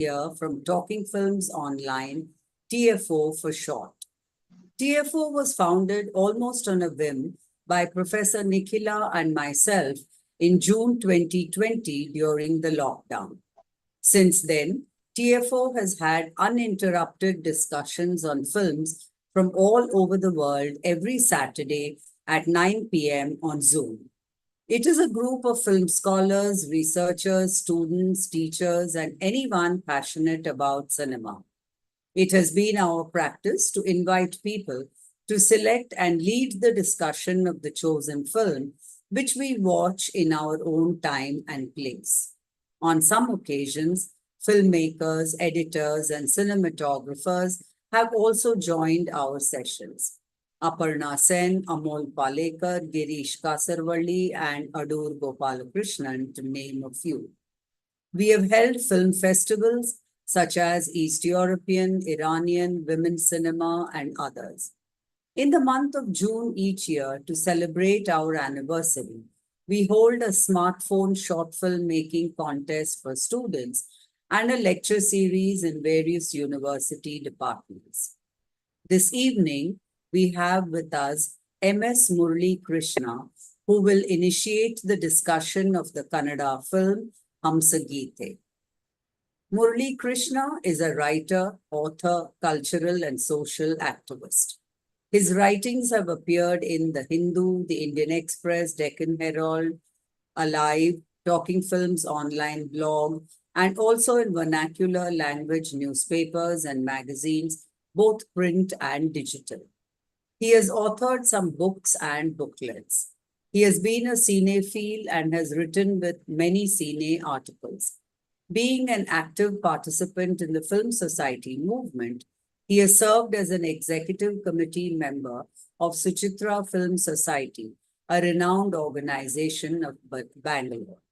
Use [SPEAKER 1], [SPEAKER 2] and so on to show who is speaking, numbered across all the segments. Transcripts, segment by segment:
[SPEAKER 1] here from Talking Films Online, TFO for short. TFO was founded almost on a whim by Professor Nikhila and myself in June 2020 during the lockdown. Since then, TFO has had uninterrupted discussions on films from all over the world every Saturday at 9 p.m. on Zoom. It is a group of film scholars, researchers, students, teachers, and anyone passionate about cinema. It has been our practice to invite people to select and lead the discussion of the chosen film, which we watch in our own time and place. On some occasions, filmmakers, editors, and cinematographers have also joined our sessions. Aparna Sen, Amol Palekar, Girish Kasarwalli, and Adur Gopalakrishnan, to name a few. We have held film festivals such as East European, Iranian, Women's Cinema, and others. In the month of June each year, to celebrate our anniversary, we hold a smartphone short film making contest for students and a lecture series in various university departments. This evening, we have with us M.S. Murali Krishna, who will initiate the discussion of the Kannada film HAMSAGEETHE. Murali Krishna is a writer, author, cultural and social activist. His writings have appeared in The Hindu, The Indian Express, Deccan Herald, Alive, Talking Films Online blog, and also in vernacular language newspapers and magazines, both print and digital. He has authored some books and booklets. He has been a cinephile and has written with many cine articles. Being an active participant in the Film Society movement, he has served as an executive committee member of Suchitra Film Society, a renowned organization of Bangalore.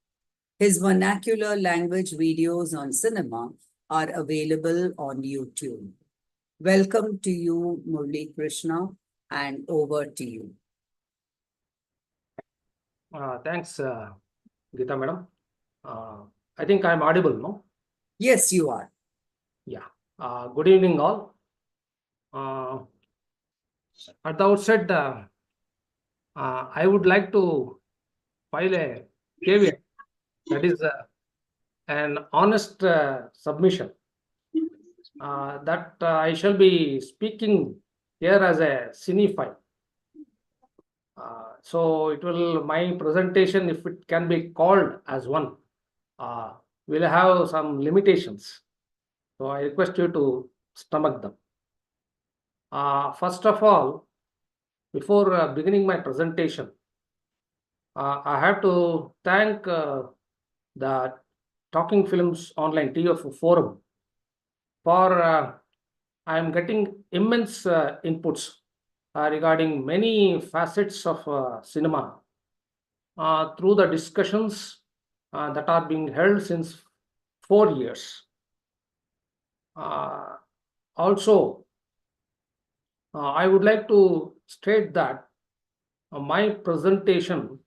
[SPEAKER 1] His vernacular language videos on cinema are available on YouTube. Welcome to you, Murali Krishna, and over to you.
[SPEAKER 2] Thanks, Geeta madam. I think I'm audible, no?
[SPEAKER 1] Yes, you are.
[SPEAKER 2] Yeah. Good evening, all. At the outset, I would like to file a caveat, that is an honest submission, that I shall be speaking here as a cinephile. So my presentation, if it can be called as one, will have some limitations. So I request you to stomach them. First of all, before beginning my presentation, I have to thank the Talking Films Online TF forum for I am getting immense inputs regarding many facets of cinema through the discussions that are being held since 4 years. Also, I would like to state that my presentation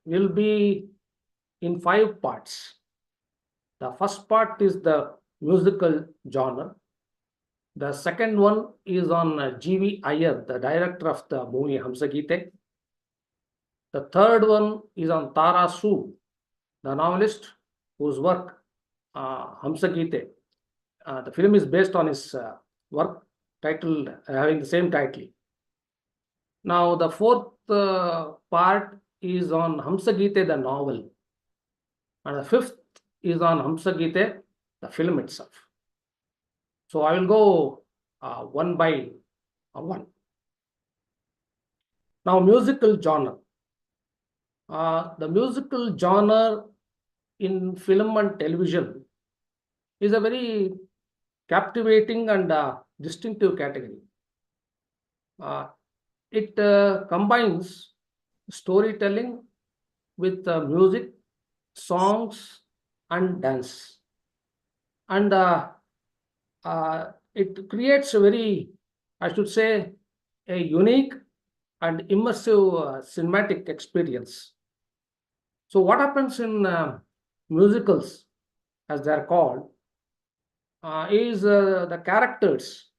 [SPEAKER 2] will be in 5 parts. The first part is the musical genre. The second one is on G.V. Iyer, the director of the movie HAMSAGEETHE. The third one is on Tara Su, the novelist whose work HAMSAGEETHE. The film is based on his work titled having the same title. Now, the fourth part is on HAMSAGEETHE, the novel. And the fifth is on HAMSAGEETHE, the film itself. So I will go one by one. Now, musical genre. The musical genre in film and television is a very captivating and distinctive category. It combines storytelling with music, songs, and dance. And it creates a very, I should say, a unique and immersive cinematic experience. So what happens in musicals as they are called, is the characters.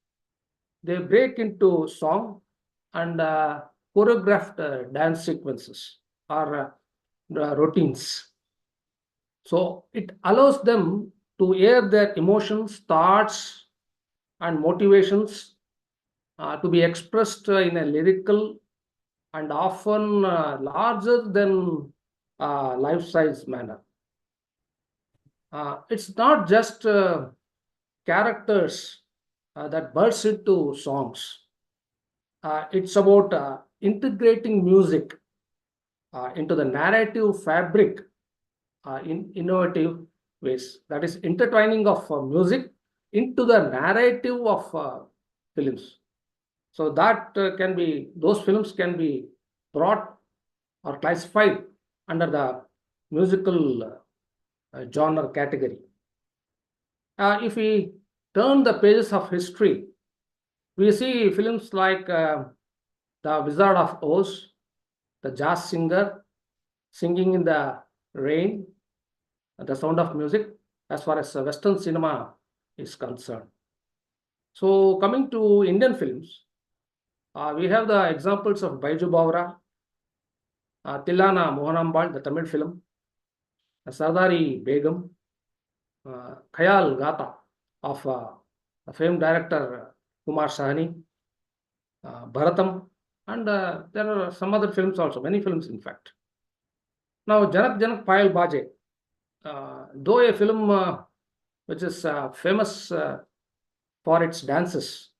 [SPEAKER 2] They break into song and choreographed dance sequences or routines. So it allows them to air their emotions, thoughts, and motivations to be expressed in a lyrical and often larger than life-size manner. It's not just characters that burst into songs. It's about integrating music into the narrative fabric in innovative ways. That is intertwining of music into the narrative of films. So that those films can be brought or classified under the musical genre category. If we turn the pages of history, we see films like The Wizard of Oz, The Jazz Singer, Singing in the Rain, The Sound of Music, as far as Western cinema is concerned. So coming to Indian films, we have the examples of Baiju Bawra, Tillana Mohanambal, the Tamil film, Sardari Begum, Khayal Gata of the famed director Kumar Sahni, Bharatam, and there are some other films also, many films in fact. Now, Janak Janak Payal Baje, though a film which is famous for its dances,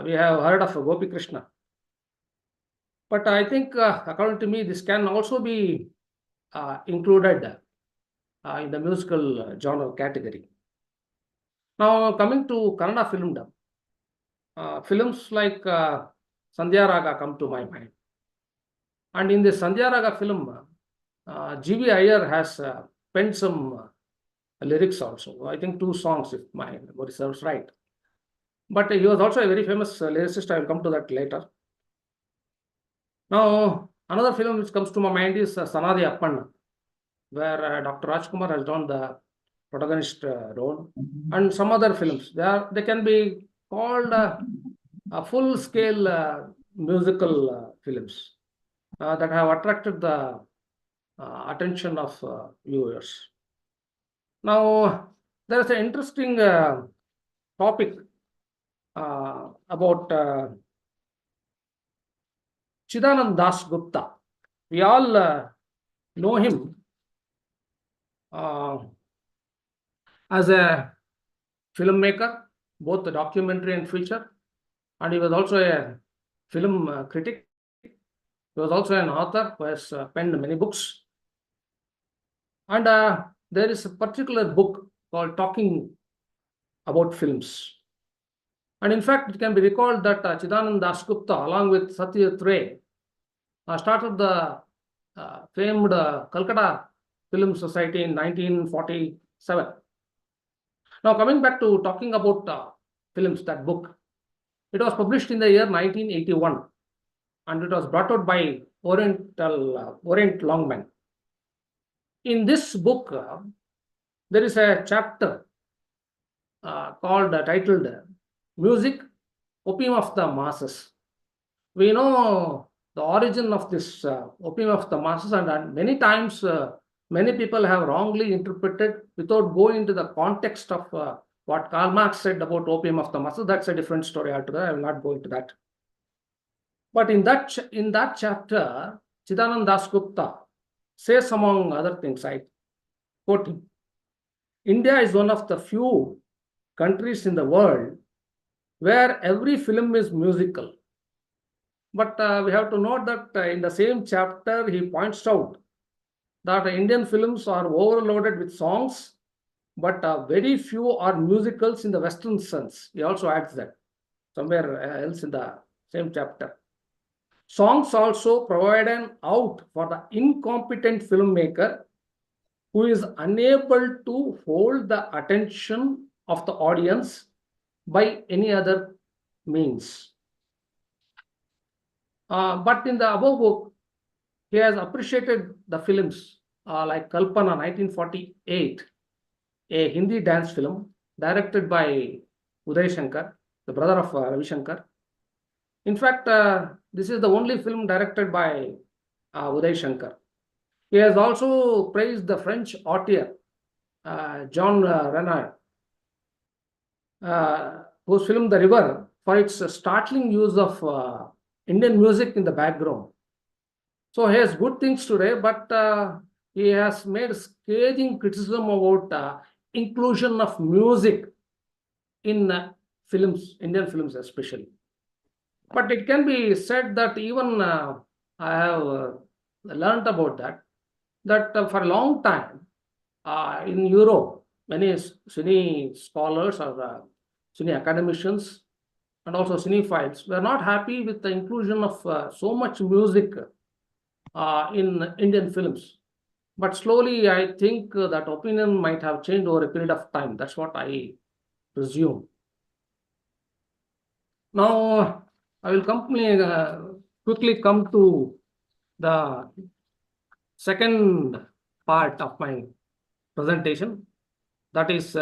[SPEAKER 2] we have heard of Gopi Krishna. But I think, according to me, this can also be included in the musical genre category. Now, coming to Kannada filmdom, films like Sandhya Raga come to my mind. And in the Sandhya Raga film, G.V. Iyer has penned some lyrics also. I think 2 songs, if my memory serves right. But he was also a very famous lyricist. I will come to that later. Now, another film which comes to my mind is Sanadi Appanna, where Dr. Rajkumar has done the protagonist role, and some other films. They can be called full-scale musical films that have attracted the attention of viewers. Now, there is an interesting topic about Chidanand Das Gupta. We all know him as a filmmaker, both the documentary and feature, and he was also a film critic. He was also an author who has penned many books. And there is a particular book called Talking About Films. And in fact, it can be recalled that Chidanand Das Gupta, along with Satyajit Ray, started the famed Calcutta Film Society in 1947. Now, coming back to Talking About Films, that book, it was published in the year 1981, and it was brought out by Orient Longman. In this book, there is a chapter titled Music, Opium of the Masses. We know the origin of this opium of the masses, and many times many people have wrongly interpreted without going into the context of what Karl Marx said about opium of the masses. That's a different story altogether. I will not go into that. But in that chapter, Chidanand Das Gupta says, among other things, I quote him, India is one of the few countries in the world where every film is musical. But we have to note that in the same chapter, he points out that Indian films are overloaded with songs, but very few are musicals in the Western sense. He also adds that somewhere else in the same chapter. Songs also provide an out for the incompetent filmmaker who is unable to hold the attention of the audience by any other means. But in the above book, he has appreciated the films like Kalpana 1948, a Hindi dance film directed by Uday Shankar, the brother of Ravi Shankar. In fact, this is the only film directed by Uday Shankar. He has also praised the French auteur Jean Renoir, whose film The River for its startling use of Indian music in the background. So he has good things today, but he has made scathing criticism about inclusion of music in films, Indian films especially. But it can be said that even I have learned about that for a long time in Europe, many cine scholars or cine academicians and also cinephiles were not happy with the inclusion of so much music in Indian films. But slowly, I think that opinion might have changed over a period of time. That's what I presume. Now, I will quickly come to the second part of my presentation, that is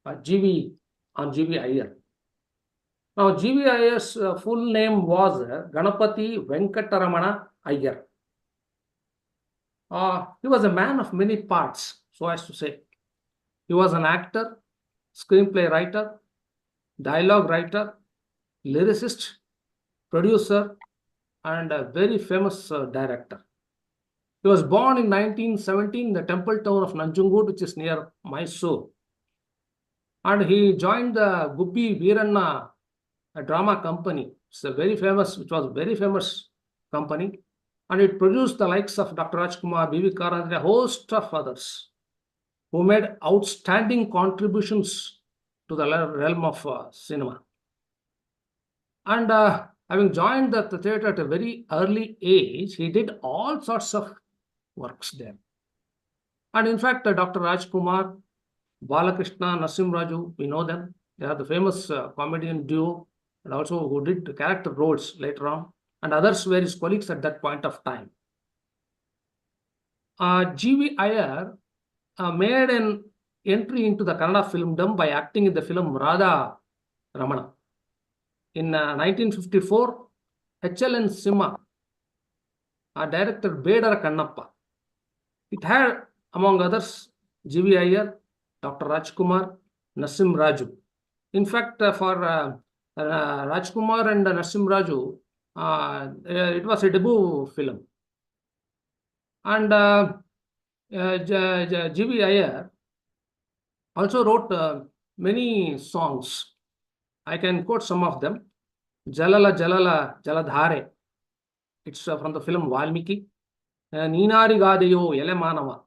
[SPEAKER 2] GV on GV Iyer. Now, GV Iyer's full name was Ganapati Venkataramana Iyer. He was a man of many parts, so as to say. He was an actor, screenplay writer, dialogue writer, lyricist, producer, and a very famous director. He was born in 1917 in the temple town of Nanjangud, which is near Mysore. And he joined the Gubbi Veeranna drama company. It's a very famous, which was a very famous company. And it produced the likes of Dr. Rajkumar, B.V. Karan, and a host of others who made outstanding contributions to the realm of cinema. And having joined the theatre at a very early age, he did all sorts of works there. And in fact, Dr. Rajkumar, Balakrishna, Nasim Raju, we know them. They are the famous comedian duo and also who did character roles later on. And others were his colleagues at that point of time. G.V. Iyer made an entry into the Kannada filmdom by acting in the film Radha Ramana. In 1954, H.L.N. Simha directed Bedara Kannappa. It had, among others, G.V. Iyer, Dr. Rajkumar, Nasim Raju. In fact, for Rajkumar and Nasim Raju, it was a debut film. And G.V. Iyer also wrote many songs. I can quote some of them. Jalala Jalala Jaladhare. It's from the film Valmiki. Neenari Gadeyo Ele Manava.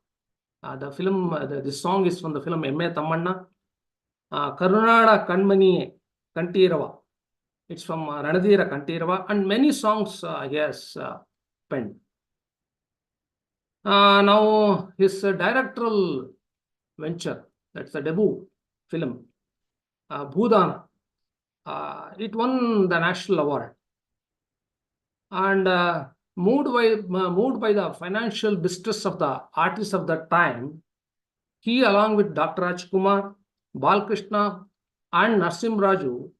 [SPEAKER 2] This song is from the film M.A. Tammanna. Karunada Kanmani Kantirava. It's from Ranadira Kantirava. And many songs he has penned. Now, his directorial venture, that's the debut film, Bhudana, it won the national award. And moved by the financial distress of the artists of that time, he, along with Dr. Rajkumar, Balkrishna, and Narsim Raju,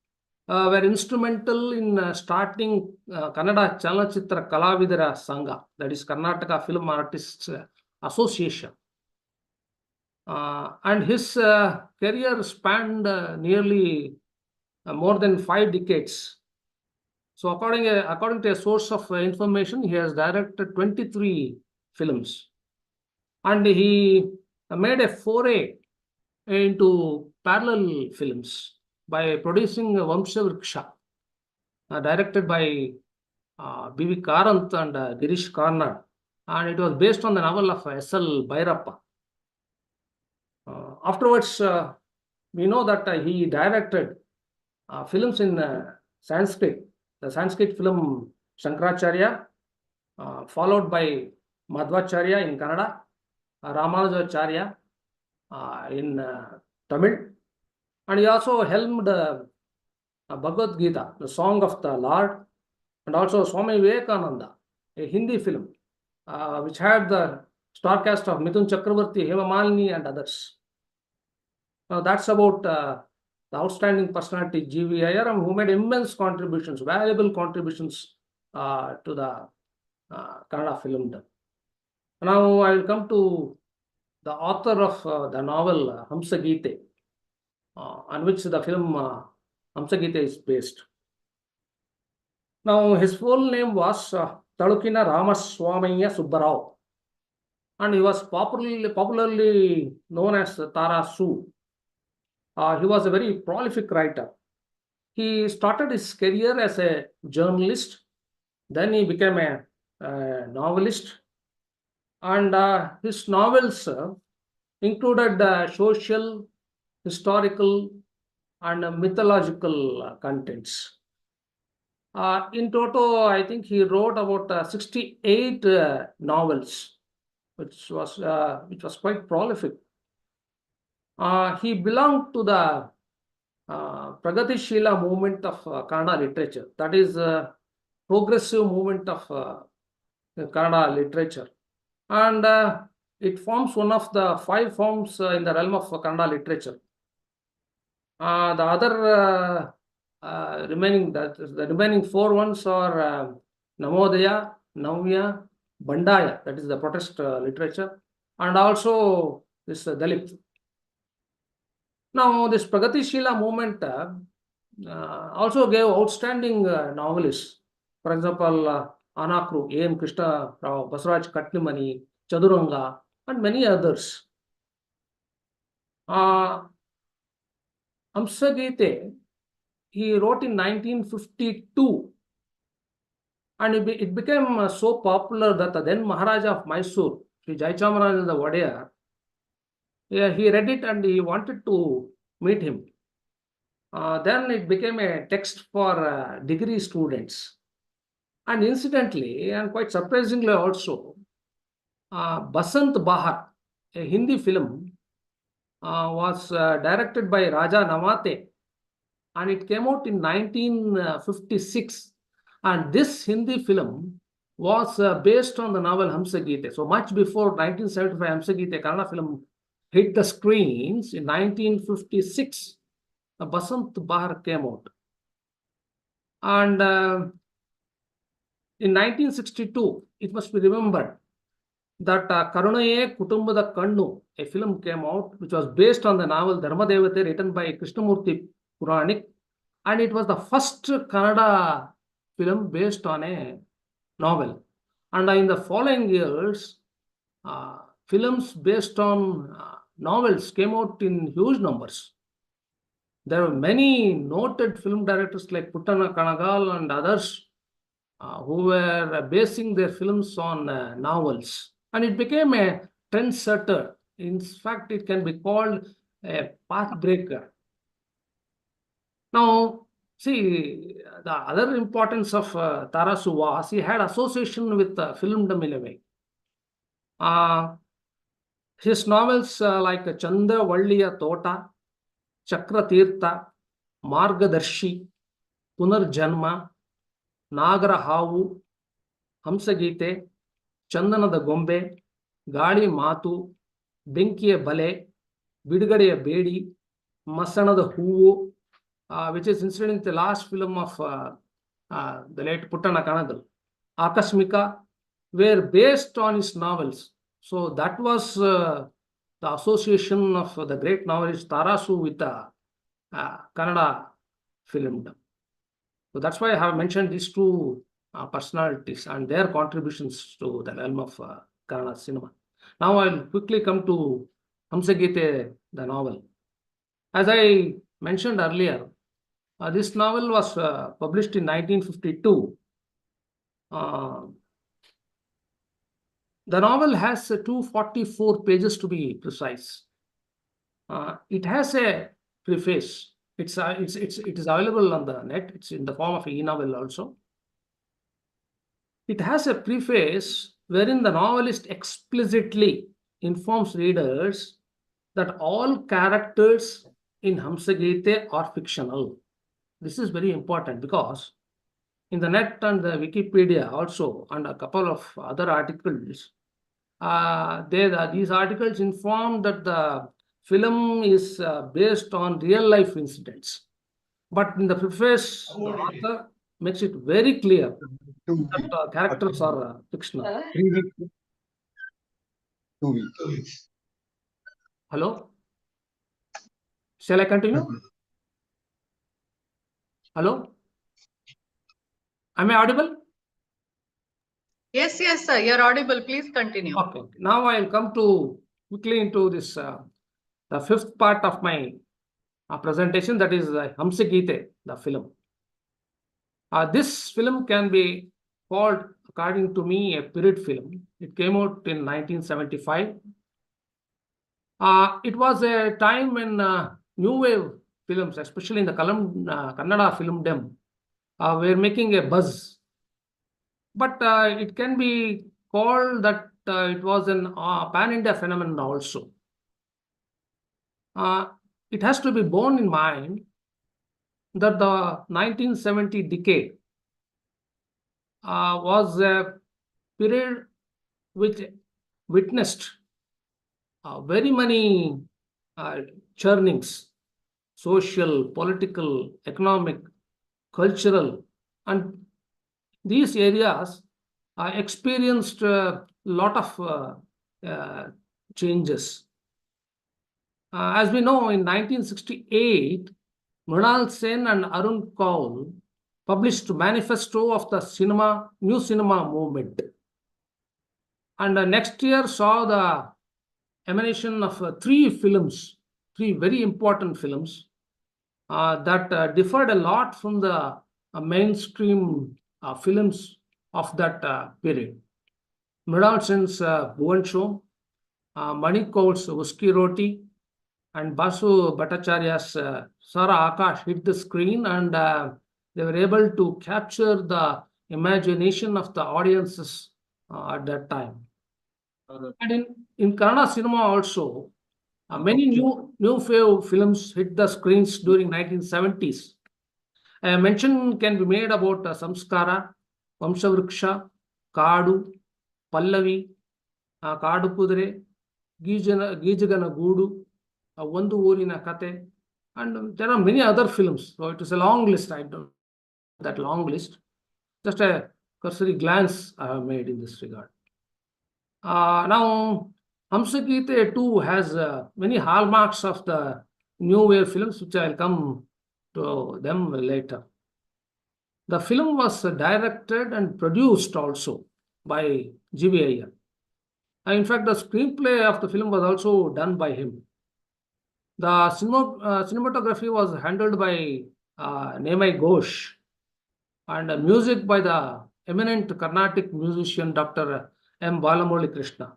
[SPEAKER 2] were instrumental in starting Kannada Chalachitra Kalavidara Sangha, that is Karnataka Film Artists Association. And his career spanned nearly more than 5 decades. So according to a source of information, he has directed 23 films. And he made a foray into parallel films by producing Vamshavriksha, directed by B.V. Karant and Girish Karnad. And it was based on the novel of S.L. Bhairappa. Afterwards, we know that he directed films in Sanskrit. The Sanskrit film Shankaracharya, followed by Madhvacharya in Kannada, Ramanujacharya in Tamil, and he also helmed Bhagavad Gita, the Song of the Lord, and also Swami Vivekananda, a Hindi film, which had the star cast of Mithun Chakravarti, Hema Malini, and others. Now that's about the outstanding personality G.V. Iyer, who made immense contributions, valuable contributions to the Kannada film. Now I will come to the author of the novel HAMSAGEETHE, on which the film HAMSAGEETHE is based. Now his full name was Talukina Ramaswamaya Subbarao, and he was popularly known as Tarasu. He was a very prolific writer. He started his career as a journalist, then he became a novelist, and his novels included social, historical, and mythological contents. In total, I think he wrote about 68 novels, which was quite prolific. He belonged to the Pragatishila movement of Kannada literature, that is progressive movement of Kannada literature, and it forms one of the 5 forms in the realm of Kannada literature. The other the remaining 4 ones are Namodaya, Navya, Bandaya, that is the protest literature, and also this Dalit. Now, this Pragatishila movement also gave outstanding novelists. For example, Anakru, A.M. Krishna Rao, Basaraj Katlimani, Chaduranga, and many others. HAMSAGEETHE, he wrote in 1952, and it became so popular that the then Maharaja of Mysore, Sri Jaichamarajendra Wadiyar, he read it and he wanted to meet him. Then it became a text for degree students. And incidentally, and quite surprisingly also, Basant Bahar, a Hindi film, was directed by Raja Namate, and it came out in 1956. And this Hindi film was based on the novel HAMSAGEETHE. So much before 1975, HAMSAGEETHE, Kannada film, hit the screens. In 1956, Basant Bahar came out. And in 1962, it must be remembered that Karunaye Kutumbada Kannu, a film came out which was based on the novel Dharmadevate written by Krishnamurti Puranik, and it was the first Kannada film based on a novel. And in the following years, films based on novels came out in huge numbers. There were many noted film directors like Puttana Kanagal and others who were basing their films on novels. And it became a trendsetter. In fact, it can be called a pathbreaker. Now, see, the other importance of Tarasu was he had association with filmdom in a way. His novels like Chanda Valliya Tota, Chakra Tirtha, Margadarshi, Punarjanma, Nagara Havu, HAMSAGEETHE, Chandanada Gombe, Gali Matu, Benkiya Bale, Bidugadeya Bedi, Masanada Hoovu, which is incident in the last film of the late Puttana Kanagal, Akasmika, were based on his novels. So that was the association of the great novelist Tarasu with the Kannada film. So that's why I have mentioned these 2 personalities and their contributions to the realm of Kannada cinema. Now I'll quickly come to HAMSAGEETHE, the novel. As I mentioned earlier, this novel was published in 1952. The novel has 244 pages to be precise. It has a preface. It is available on the net. It's in the form of e-novel also. It has a preface wherein the novelist explicitly informs readers that all characters in HAMSAGEETHE are fictional. This is very important because in the net and the Wikipedia also, and a couple of other articles, these articles inform that the film is based on real life incidents. But in the preface, the author makes it very clear that characters are fictional.
[SPEAKER 3] 3 weeks. 2 weeks.
[SPEAKER 2] Hello? Shall I continue? Hello? Am I audible?
[SPEAKER 4] Yes, sir. You're audible. Please continue.
[SPEAKER 2] Okay. Now I'll come to quickly into this the fifth part of my presentation, that is HAMSAGEETHE, the film. This film can be called, according to me, a period film. It came out in 1975. It was a time when new wave films, especially in the Kannada filmdom, were making a buzz. But it can be called that it was an pan-India phenomenon also. It has to be borne in mind that the 1970 decade was a period which witnessed very many churnings, social, political, economic, cultural, and these areas experienced a lot of changes. As we know, in 1968, Mrunal Sen and Arun Kaul published Manifesto of the New Cinema Movement. And next year saw the emanation of three very important films that differed a lot from the mainstream films of that period. Mrunal Sen's Bhuvan Show, Manik Kaul's Uski Roti, and Basu Bhattacharya's Sara Akash hit the screen, and they were able to capture the imagination of the audiences at that time. And in Kannada cinema also, many new films hit the screens during 1970s. A mention can be made about Samskara, Vamshavriksha, Kaadu, Pallavi, Kaadu Kudre, Gijagana Gudu, Vandu Urina Kate, and there are many other films. So it is a long list. I don't know that long list. Just a cursory glance I have made in this regard. Now, HAMSAGEETHE too has many hallmarks of the new wave films, which I will come to them later. The film was directed and produced also by G.V. Iyer. In fact, the screenplay of the film was also done by him. The cinematography was handled by Nemai Ghosh, and music by the eminent Carnatic musician Dr. M. Murali Krishna.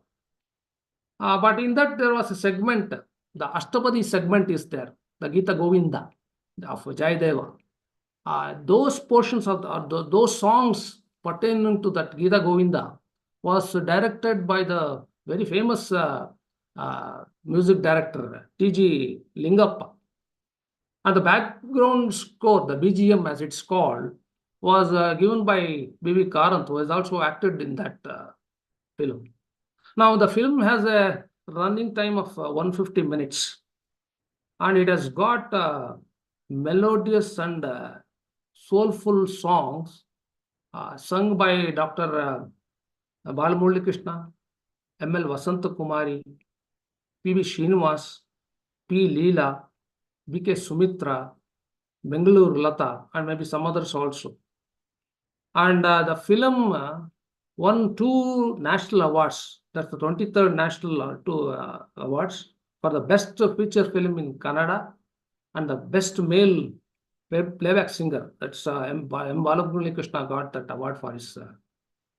[SPEAKER 2] But in that there was a segment, the Ashtapadi segment is there, the Gita Govinda of Jayadeva. Those portions of those songs pertaining to that Gita Govinda was directed by the very famous music director T.G. Lingappa. And the background score, the BGM as it's called, was given by B.V. Karanth, who has also acted in that film. Now, the film has a running time of 150 minutes, and it has got melodious and soulful songs sung by Dr. Balamurali Krishna, M.L. Vasanta Kumari, P.V. Srinivas, P. Leela, B.K. Sumitra, Bengaluru Lata, and maybe some others also. And the film won 2 national awards. That's the 23rd national awards for the best feature film in Kannada and the best male playback singer. That's M. Balamurali Krishna got that award for his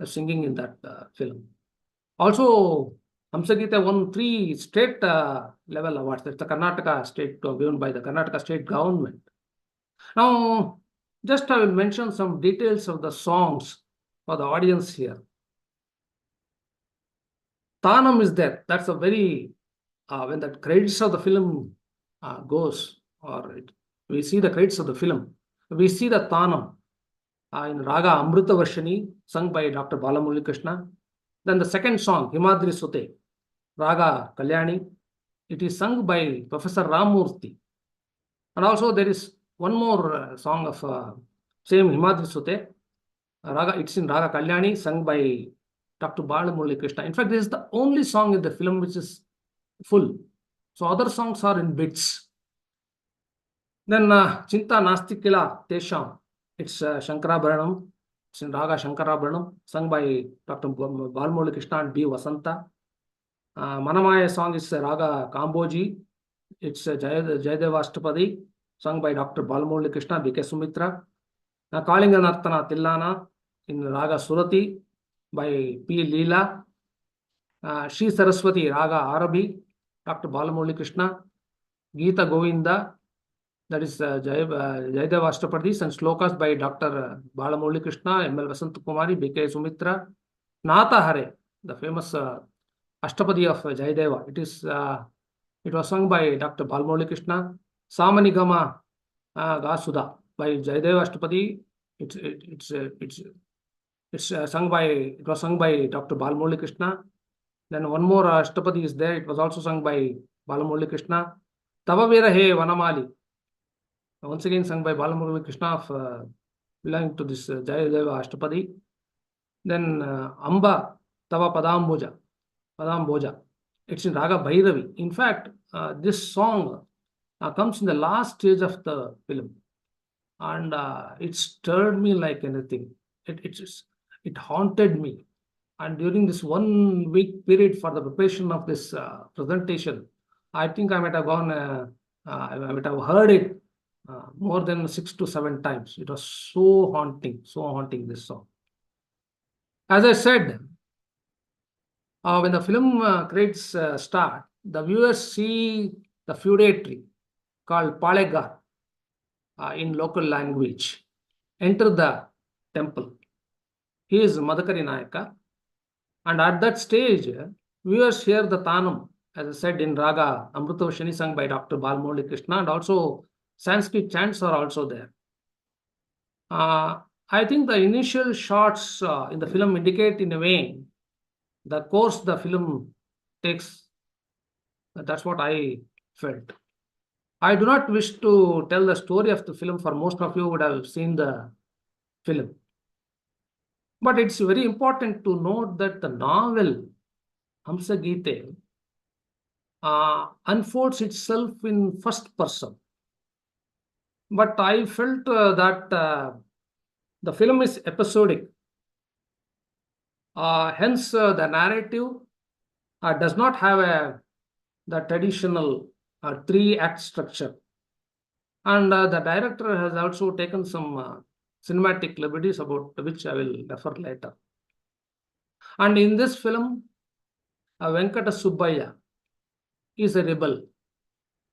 [SPEAKER 2] singing in that film. Also, HAMSAGEETHE won 3 state level awards. That's the Karnataka state, given by the Karnataka state government. Now, just I will mention some details of the songs for the audience here. Tanam is there. That's a very, when the credits of the film goes, or we see the credits of the film, we see the Tanam in Raga Amrita Varshini, sung by Dr. Balamurali Krishna. Then the second song, Himadri Sute, Raga Kalyani. It is sung by Professor Ramurthy. And also there is one more song of same Himadri Sute, Raga. It's in Raga Kalyani, sung by Dr. Balamurali Krishna. In fact, this is the only song in the film which is full. So other songs are in bits. Then Chinta Nasti Kila Tesham. It's Shankarabharanam. It's in Raga Shankarabharanam, sung by Dr. Balamurali Krishna and B. Vasanta. Manamaya song is Raga Kamboji. It's Jayadeva Ashtapadi, sung by Dr. Balamurali Krishna, B.K. Sumitra. Kalinganartana Tillana in Raga Surati by P. Leela. Shri Saraswati Raga Arabi, Dr. Balamurali Krishna. Geeta Govinda, that is Jayadeva Ashtapadi, and slokas by Dr. Balamurali Krishna, M.L. Vasant Kumari, B.K. Sumitra. Nata Hare, the famous Ashtapadi of Jayadeva. It was sung by Dr. Balamurali Krishna. Samanigama Gasuda by Jayadeva Ashtapadi. It was sung by Dr. Balamurali Krishna. Then one more Ashtapadi is there. It was also sung by Balamurali Krishna. Tavavira He Vanamali. Once again sung by Balamurali Krishna, belonging to this Jayadeva Ashtapadi. Then Amba Tava Padamboja. It's in Raga Bhairavi. In fact, this song comes in the last stage of the film, and it stirred me like anything. It haunted me. And during this 1 week period for the preparation of this presentation, I think I might have heard it more than 6 to 7 times. It was so haunting, this song. As I said, when the film credits start, the viewers see the feudatory called Palegar in local language enter the temple. He is Madhukari Nayaka. And at that stage, viewers hear the Tanam, as I said, in Raga Amrutavashini, sung by Dr. Balamurali Krishna, and also Sanskrit chants are also there. I think the initial shots in the film indicate in a way the course the film takes. That's what I felt. I do not wish to tell the story of the film, for most of you would have seen the film. But it's very important to note that the novel HAMSAGEETHE unfolds itself in first person. But I felt that the film is episodic. Hence, the narrative does not have the traditional 3-act structure. And the director has also taken some cinematic liberties, about which I will refer later. And in this film, Venkata Subbaya is a rebel.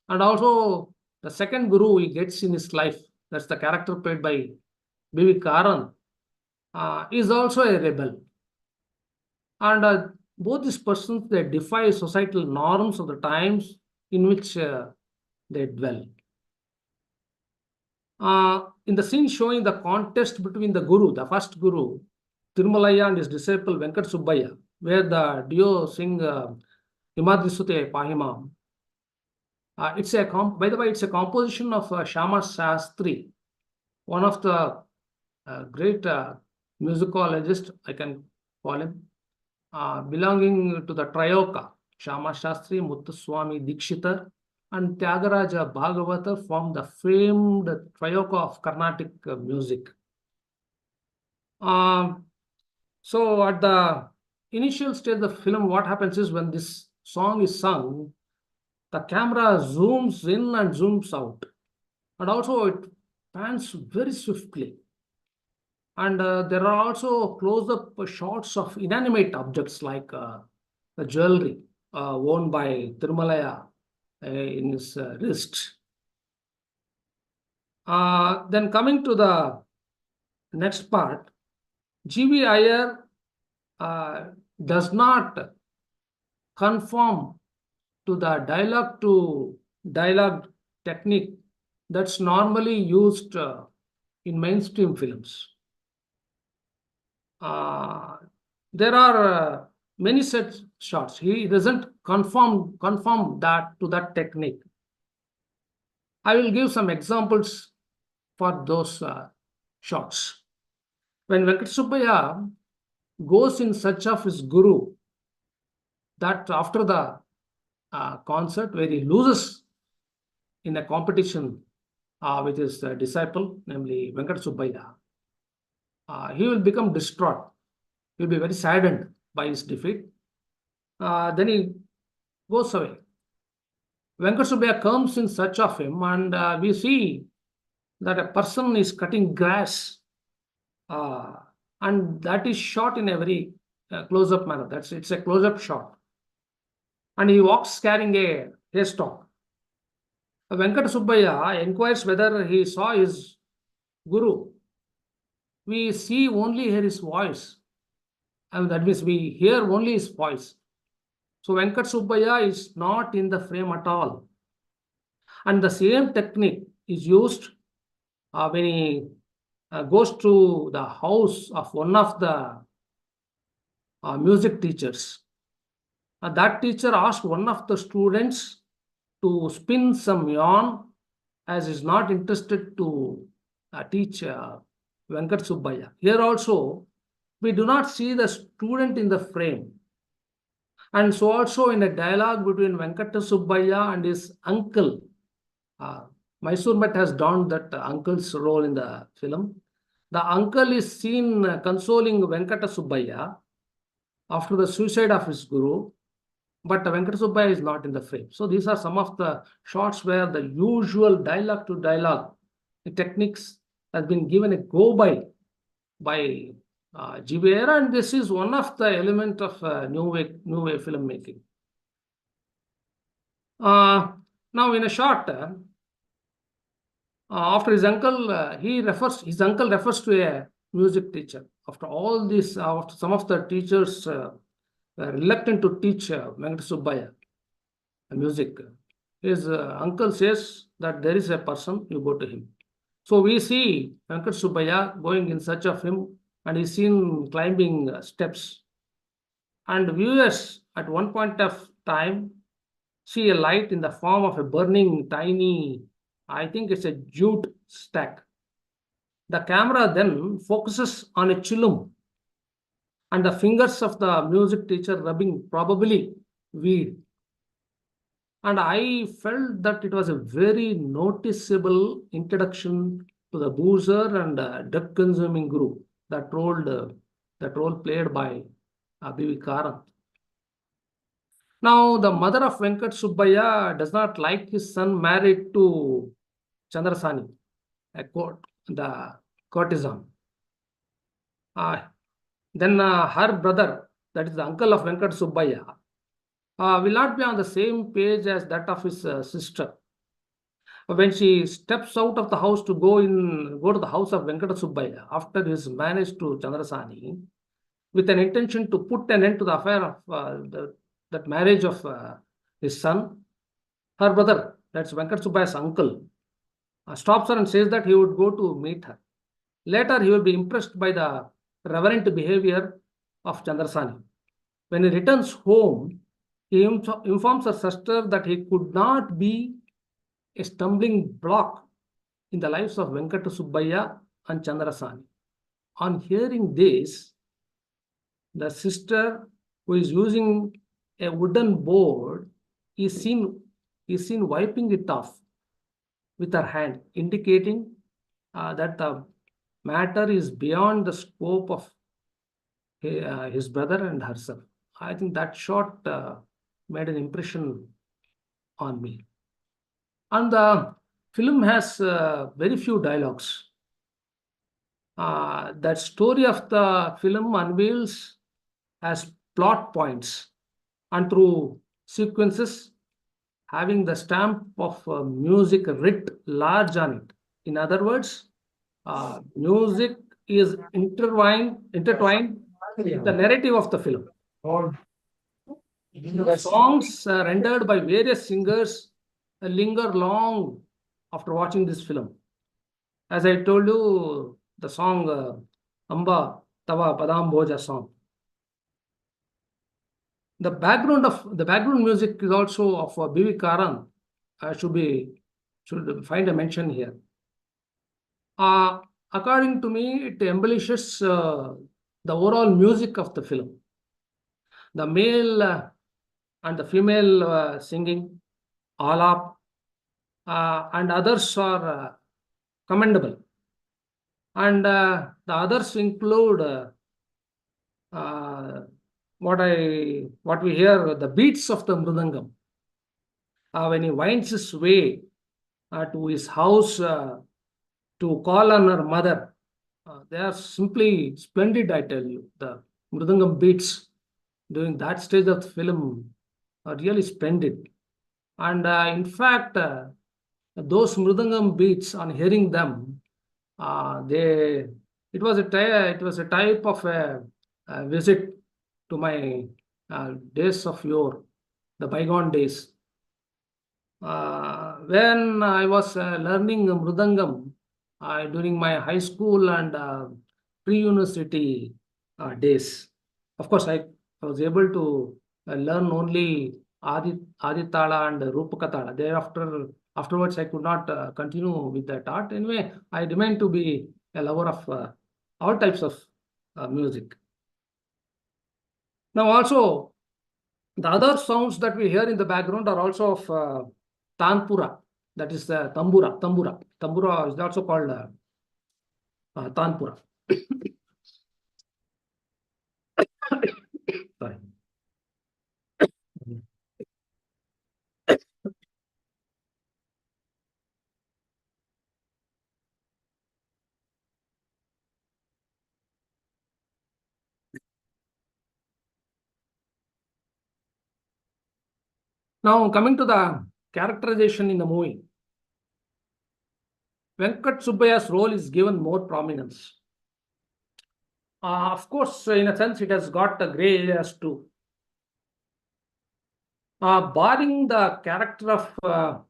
[SPEAKER 2] And also, the second guru he gets in his life, that's the character played by B.V. Karan, is also a rebel. And both these persons, they defy societal norms of the times in which they dwell. In the scene showing the contest between the guru, the first guru, Tirumalaya, and his disciple Venkat Subbaya, where the duo sing Himadri Sute Pahimam. By the way, it's a composition of Shama Shastri, one of the great musicologists, I can call him, belonging to the Trayoka. Shama Shastri, Muthuswami Dikshita, and Tyagaraja Bhagavata form the famed Trayoka of Carnatic music. So at the initial stage of the film, what happens is, when this song is sung, the camera zooms in and zooms out. And also it pans very swiftly. And there are also close-up shots of inanimate objects like the jewelry worn by Tirumalaya in his wrist. Then coming to the next part, G.V. Iyer does not conform to the dialogue technique that's normally used in mainstream films. There are many such shots. He doesn't conform that to that technique. I will give some examples for those shots. When Venkat Subbaiah goes in search of his guru, that after the concert where he loses in a competition with his disciple, namely Venkat Subbaiah, he will become distraught. He will be very saddened by his defeat. Then he goes away. Venkat Subbaiah comes in search of him, and we see that a person is cutting grass, and that is shot in a very close-up manner. It's a close-up shot. And he walks carrying a haystack. Venkat Subbaiah inquires whether he saw his guru. We see only hear his voice, and that means we hear only his voice. So Venkat Subbaiah is not in the frame at all. And the same technique is used when he goes to the house of one of the music teachers. That teacher asked one of the students to spin some yarn, as is not interested to teach Venkat Subbaiah. Here also, we do not see the student in the frame. And so also in a dialogue between Venkata Subbaiah and his uncle, Mysore Bhatt has donned that uncle's role in the film. The uncle is seen consoling Venkata Subbaiah after the suicide of his guru, but Venkata Subbaiah is not in the frame. So these are some of the shots where the usual dialogue to dialogue techniques has been given a go by GBR, and this is one of the element of new way filmmaking. Now, in a shot, after his uncle, his uncle refers to a music teacher. After all this, after some of the teachers were reluctant to teach Venkata Subbaiah music, his uncle says that there is a person, you go to him. So we see Venkat Subbaiah going in search of him, and he's seen climbing steps. And viewers at one point of time see a light in the form of a burning tiny, I think it's a jute stack. The camera then focuses on a chillum and the fingers of the music teacher rubbing probably weed. And I felt that it was a very noticeable introduction to the boozer and drug-consuming group, that role played by B.V. Karan. Now, the mother of Venkat Subbaiah does not like his son married to Chandrasani, the courtesan. Then her brother, that is the uncle of Venkat Subbaiah, will not be on the same page as that of his sister. When she steps out of the house to go to the house of Venkata Subbaiah after his marriage to Chandrasani, with an intention to put an end to the affair of that marriage of his son, her brother, that's Venkat Subbaiah's uncle, stops her and says that he would go to meet her. Later, he will be impressed by the reverent behavior of Chandrasani. When he returns home, he informs her sister that he could not be a stumbling block in the lives of Venkata Subbaiah and Chandrasani. On hearing this, the sister, who is using a wooden board, is seen wiping it off with her hand, indicating that the matter is beyond the scope of his brother and herself. I think that shot made an impression on me. And the film has very few dialogues. That story of the film unveils as plot points and through sequences having the stamp of music writ large on it. In other words, music is intertwined with the narrative of the film. The songs rendered by various singers linger long after watching this film. As I told you, the song Amba Tava Padam Bhoja song. The background music is also of B.V. Karan. Should find a mention here. According to me, it embellishes the overall music of the film. The male and the female singing, alap, and others are commendable. And the others include what we hear, the beats of the mridangam. When he winds his way to his house to call on her mother, they are simply splendid, I tell you. The mridangam beats during that stage of the film are really splendid. And in fact, those mridangam beats, on hearing them, it was a type of a visit to my days of yore, the bygone days. When I was learning mridangam during my high school and pre-university days, of course, I was able to learn only Aditala and Rupakatala. Afterwards, I could not continue with that art. Anyway, I remained to be a lover of all types of music. Now, also, the other sounds that we hear in the background are also of Tanpura, that is the tambura. Tambura is also called Tanpura. Sorry. Now, coming to the characterization in the movie, Venkat Subbaya's role is given more prominence. Of course, in a sense, it has got the gray areas too. Barring the character of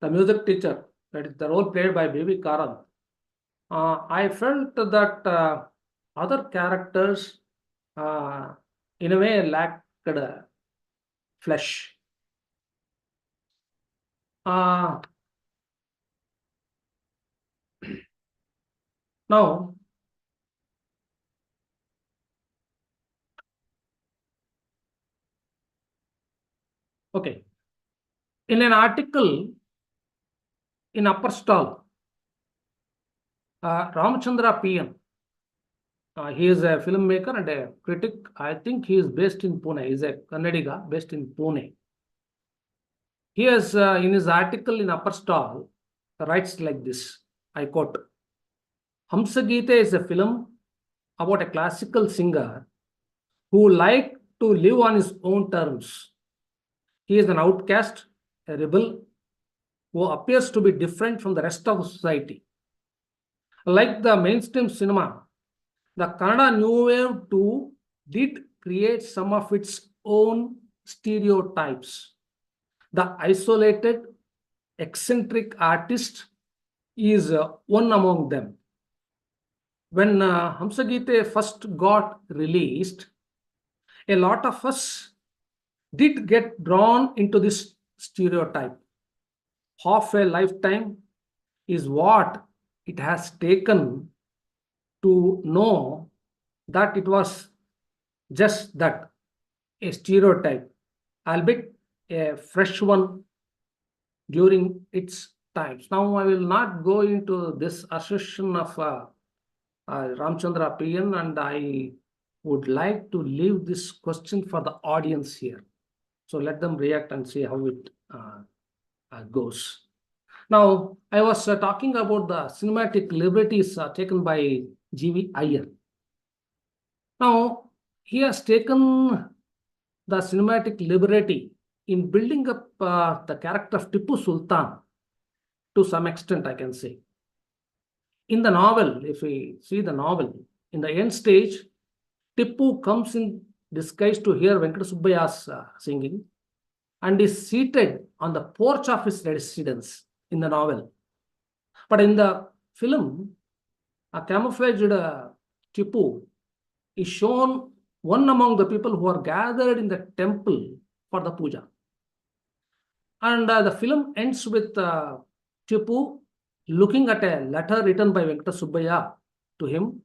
[SPEAKER 2] the music teacher, that is the role played by B.V. Karan, I felt that other characters, in a way, lacked flesh. Now, okay, in an article in Upper Stall, Ramchandra P.M. He is a filmmaker and a critic. I think he is based in Pune. He is a Kannadiga based in Pune. He has, in his article in Upper Stall, writes like this, I quote, HAMSAGEETHE is a film about a classical singer who liked to live on his own terms. He is an outcast, a rebel, who appears to be different from the rest of society. Like the mainstream cinema, the Kannada New Wave too did create some of its own stereotypes. The isolated, eccentric artist is one among them. When HAMSAGEETHE first got released, a lot of us did get drawn into this stereotype. Half a lifetime is what it has taken to know that it was just that, a stereotype, albeit a fresh one during its times. Now, I will not go into this assertion of Ramchandra P.N. and I would like to leave this question for the audience here. So let them react and see how it goes. Now, I was talking about the cinematic liberties taken by G.V. Iyer. Now, he has taken the cinematic liberty in building up the character of Tipu Sultan to some extent, I can say. In the novel, if we see the novel, in the end stage, Tipu comes in disguise to hear Venkat Subbaya's singing and is seated on the porch of his residence in the novel. But in the film, a camouflaged Tipu is shown one among the people who are gathered in the temple for the puja. And the film ends with Tipu looking at a letter written by Venkata Subbaya to him,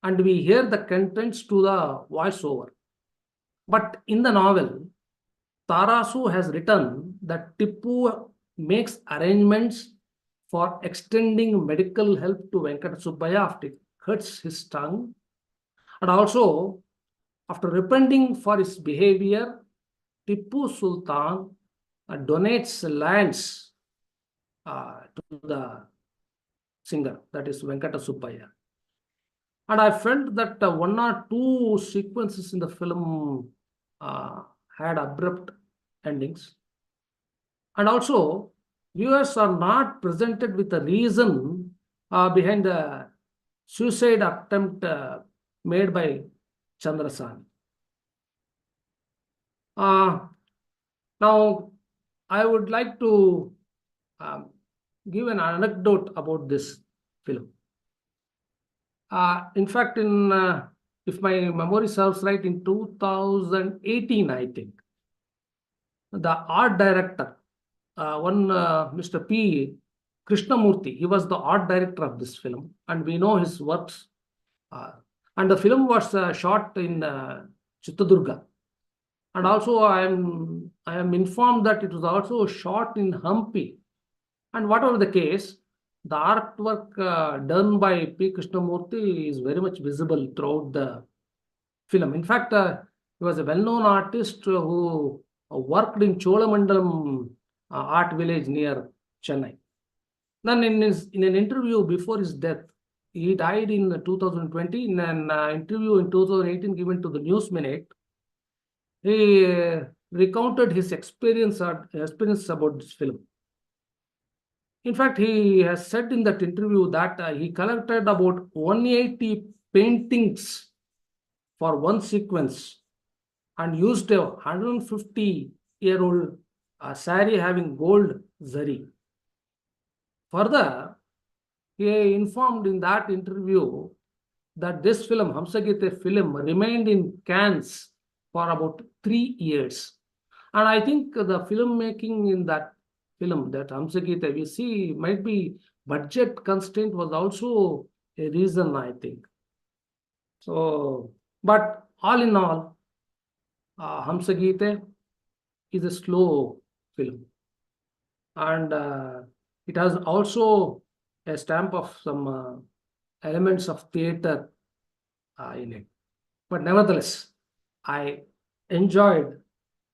[SPEAKER 2] and we hear the contents to the voiceover. But in the novel, Tarasu has written that Tipu makes arrangements for extending medical help to Venkata Subbaya after it cuts his tongue. And also, after repenting for his behavior, Tipu Sultan donates lands to the singer, that is Venkata Subbaya. And I felt that one or two sequences in the film had abrupt endings. And also, viewers are not presented with the reason behind the suicide attempt made by Chandrasani. Now, I would like to give an anecdote about this film. In fact, if my memory serves right, in 2018, I think, the art director, Mr. P. Krishnamurthy, he was the art director of this film, and we know his works. And the film was shot in Chittadurga. And also, I am informed that it was also shot in Hampi. And whatever the case, the artwork done by P. Krishnamurthy is very much visible throughout the film. In fact, he was a well-known artist who worked in Cholamandalam art village near Chennai. Then in an interview before his death, he died in 2020. In an interview in 2018 given to the News Minute, he recounted his experience about this film. In fact, he has said in that interview that he collected about 180 paintings for one sequence and used a 150-year-old sari having gold zari. Further, he informed in that interview that this film, HAMSAGEETHE film, remained in Cannes for about 3 years. And I think the filmmaking in that film, that HAMSAGEETHE, we see might be budget constraint was also a reason, I think. So, but all in all, HAMSAGEETHE is a slow film. And it has also a stamp of some elements of theater in it. But nevertheless, I enjoyed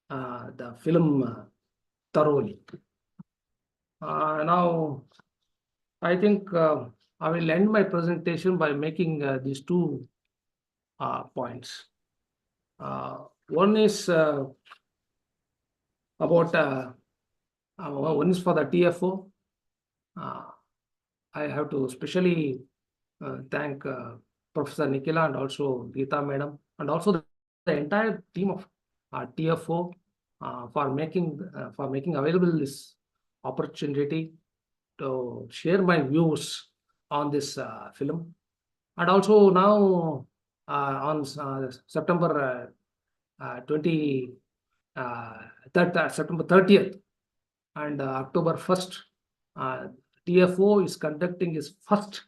[SPEAKER 2] the film thoroughly. Now, I think I will end my presentation by making these two points. One is about one is for the TFO. I have to especially thank Professor Nikhila and also Geeta Madam and also the entire team of TFO for making available this opportunity to share my views on this film. And also now on September 30th and October 1st, TFO is conducting its first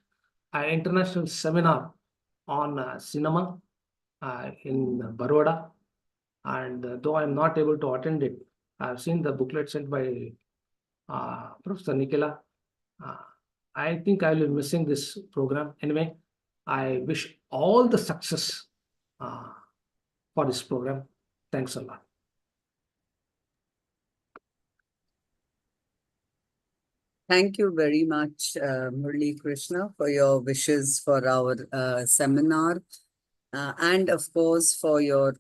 [SPEAKER 2] international seminar on cinema in Baroda. And though I'm not able to attend it, I've seen the booklet sent by Professor Nikhila. I think I will be missing this program. Anyway, I wish all the success for this program. Thanks a lot.
[SPEAKER 1] Thank you very much, Murali Krishna, for your wishes for our seminar. And of course, for your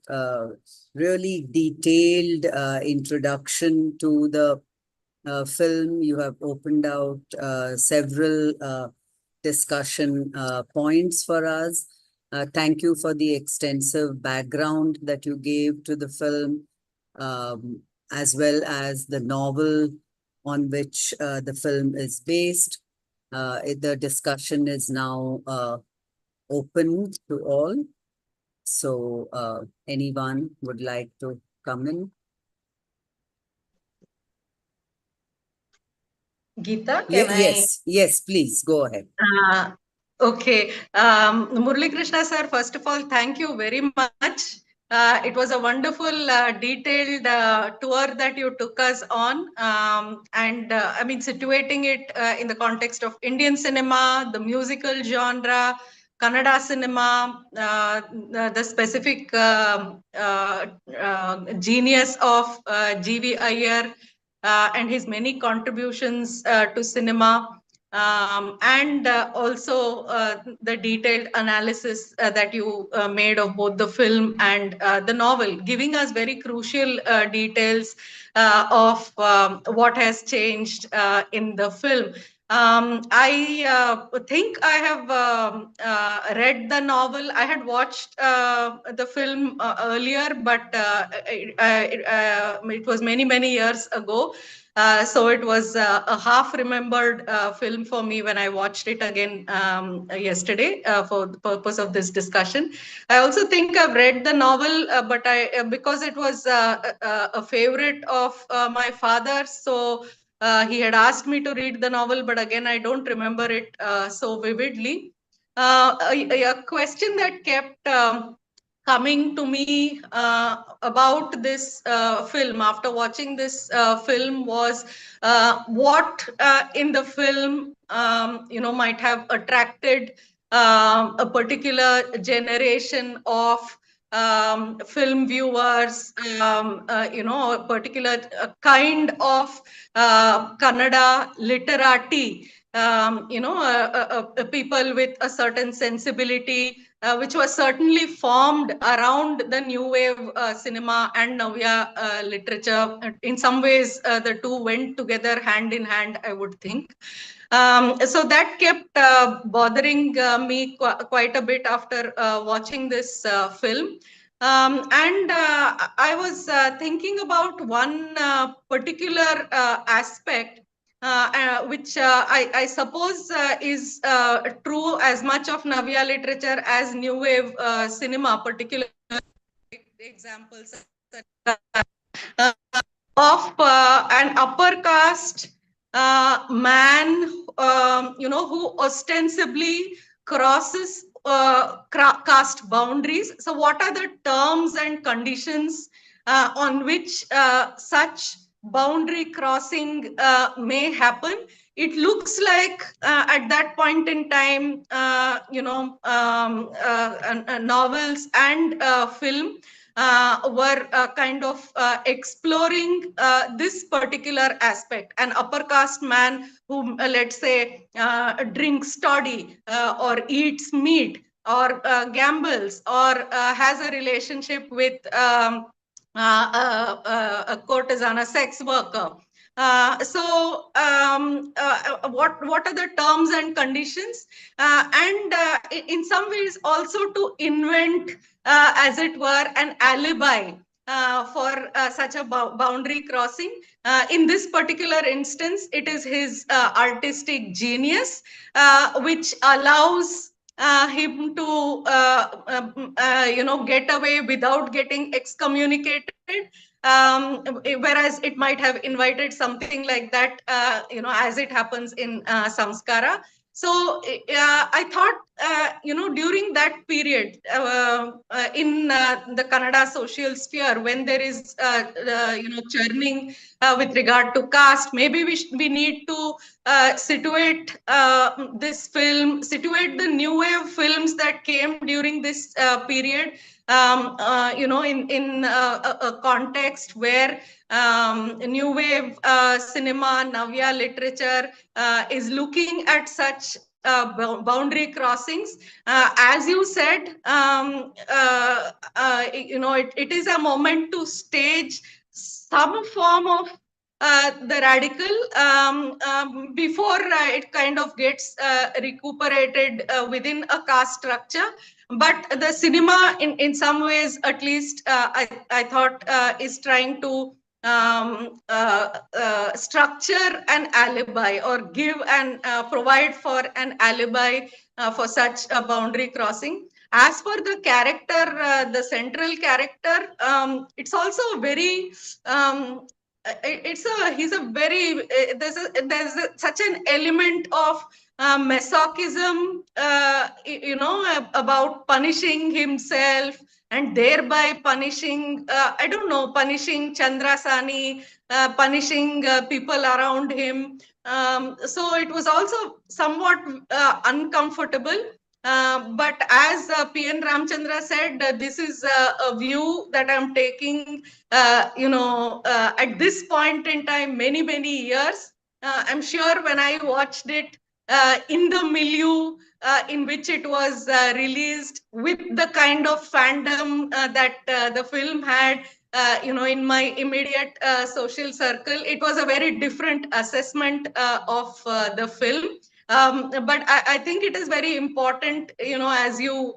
[SPEAKER 1] really detailed introduction to the film. You have opened out several discussion points for us. Thank you for the extensive background that you gave to the film, as well as the novel on which the film is based. The discussion is now open to all. So, anyone would like to come in?
[SPEAKER 4] Geeta, can I?
[SPEAKER 1] Yes, please go ahead.
[SPEAKER 4] Okay. Murali Krishna sir, first of all, thank you very much. It was a wonderful, detailed tour that you took us on. And I mean, situating it in the context of Indian cinema, the musical genre, Kannada cinema, the specific genius of G.V. Iyer and his many contributions to cinema. And also the detailed analysis that you made of both the film and the novel, giving us very crucial details of what has changed in the film. I think I have read the novel. I had watched the film earlier, but it was many, many years ago. So it was a half remembered film for me when I watched it again yesterday for the purpose of this discussion. I also think I've read the novel, but because it was a favorite of my father, so he had asked me to read the novel, but again, I don't remember it so vividly. A question that kept coming to me about this film after watching this film was what in the film might have attracted a particular generation of film viewers, a particular kind of Kannada literati, people with a certain sensibility, which was certainly formed around the new wave cinema and Navya literature. In some ways, the two went together hand in hand, I would think. So that kept bothering me quite a bit after watching this film. And I was thinking about one particular aspect, which I suppose is true as much of Navya literature as New Wave cinema, particularly examples uh, of an upper caste man, who ostensibly crosses caste boundaries. So, what are the terms and conditions on which such boundary crossing may happen? It looks like at that point in time, novels and film were kind of exploring this particular aspect. An upper caste man who, let's say, drinks toddy or eats meat or gambles or has a relationship with a courtesan, a sex worker. What are the terms and conditions? And in some ways, also to invent, as it were, an alibi for such a boundary crossing. In this particular instance, it is his artistic genius, which allows him to, get away without getting excommunicated. Whereas it might have invited something like that, as it happens in Samskara. So I thought, during that period in the Kannada social sphere, when there is, churning with regard to caste, maybe we need to situate this film, situate the new wave films that came during this period, in a context where new wave cinema, Navya literature is looking at such boundary crossings. As you said, it is a moment to stage some form of the radical before it kind of gets recuperated within a caste structure. But the cinema, in some ways, at least, I thought, is trying to structure an alibi or give and provide for an alibi for such a boundary crossing. As for the character, the central character, it's also very he's a very such an element of masochism, about punishing himself and thereby punishing, I don't know, punishing Chandrasani, punishing people around him. So it was also somewhat uncomfortable. But as P.N. Ramchandra said, this is a view that I'm taking, at this point in time, many, many years. I'm sure when I watched it in the milieu in which it was released, with the kind of fandom that the film had, in my immediate social circle, it was a very different assessment of the film. But I think it is very important, as you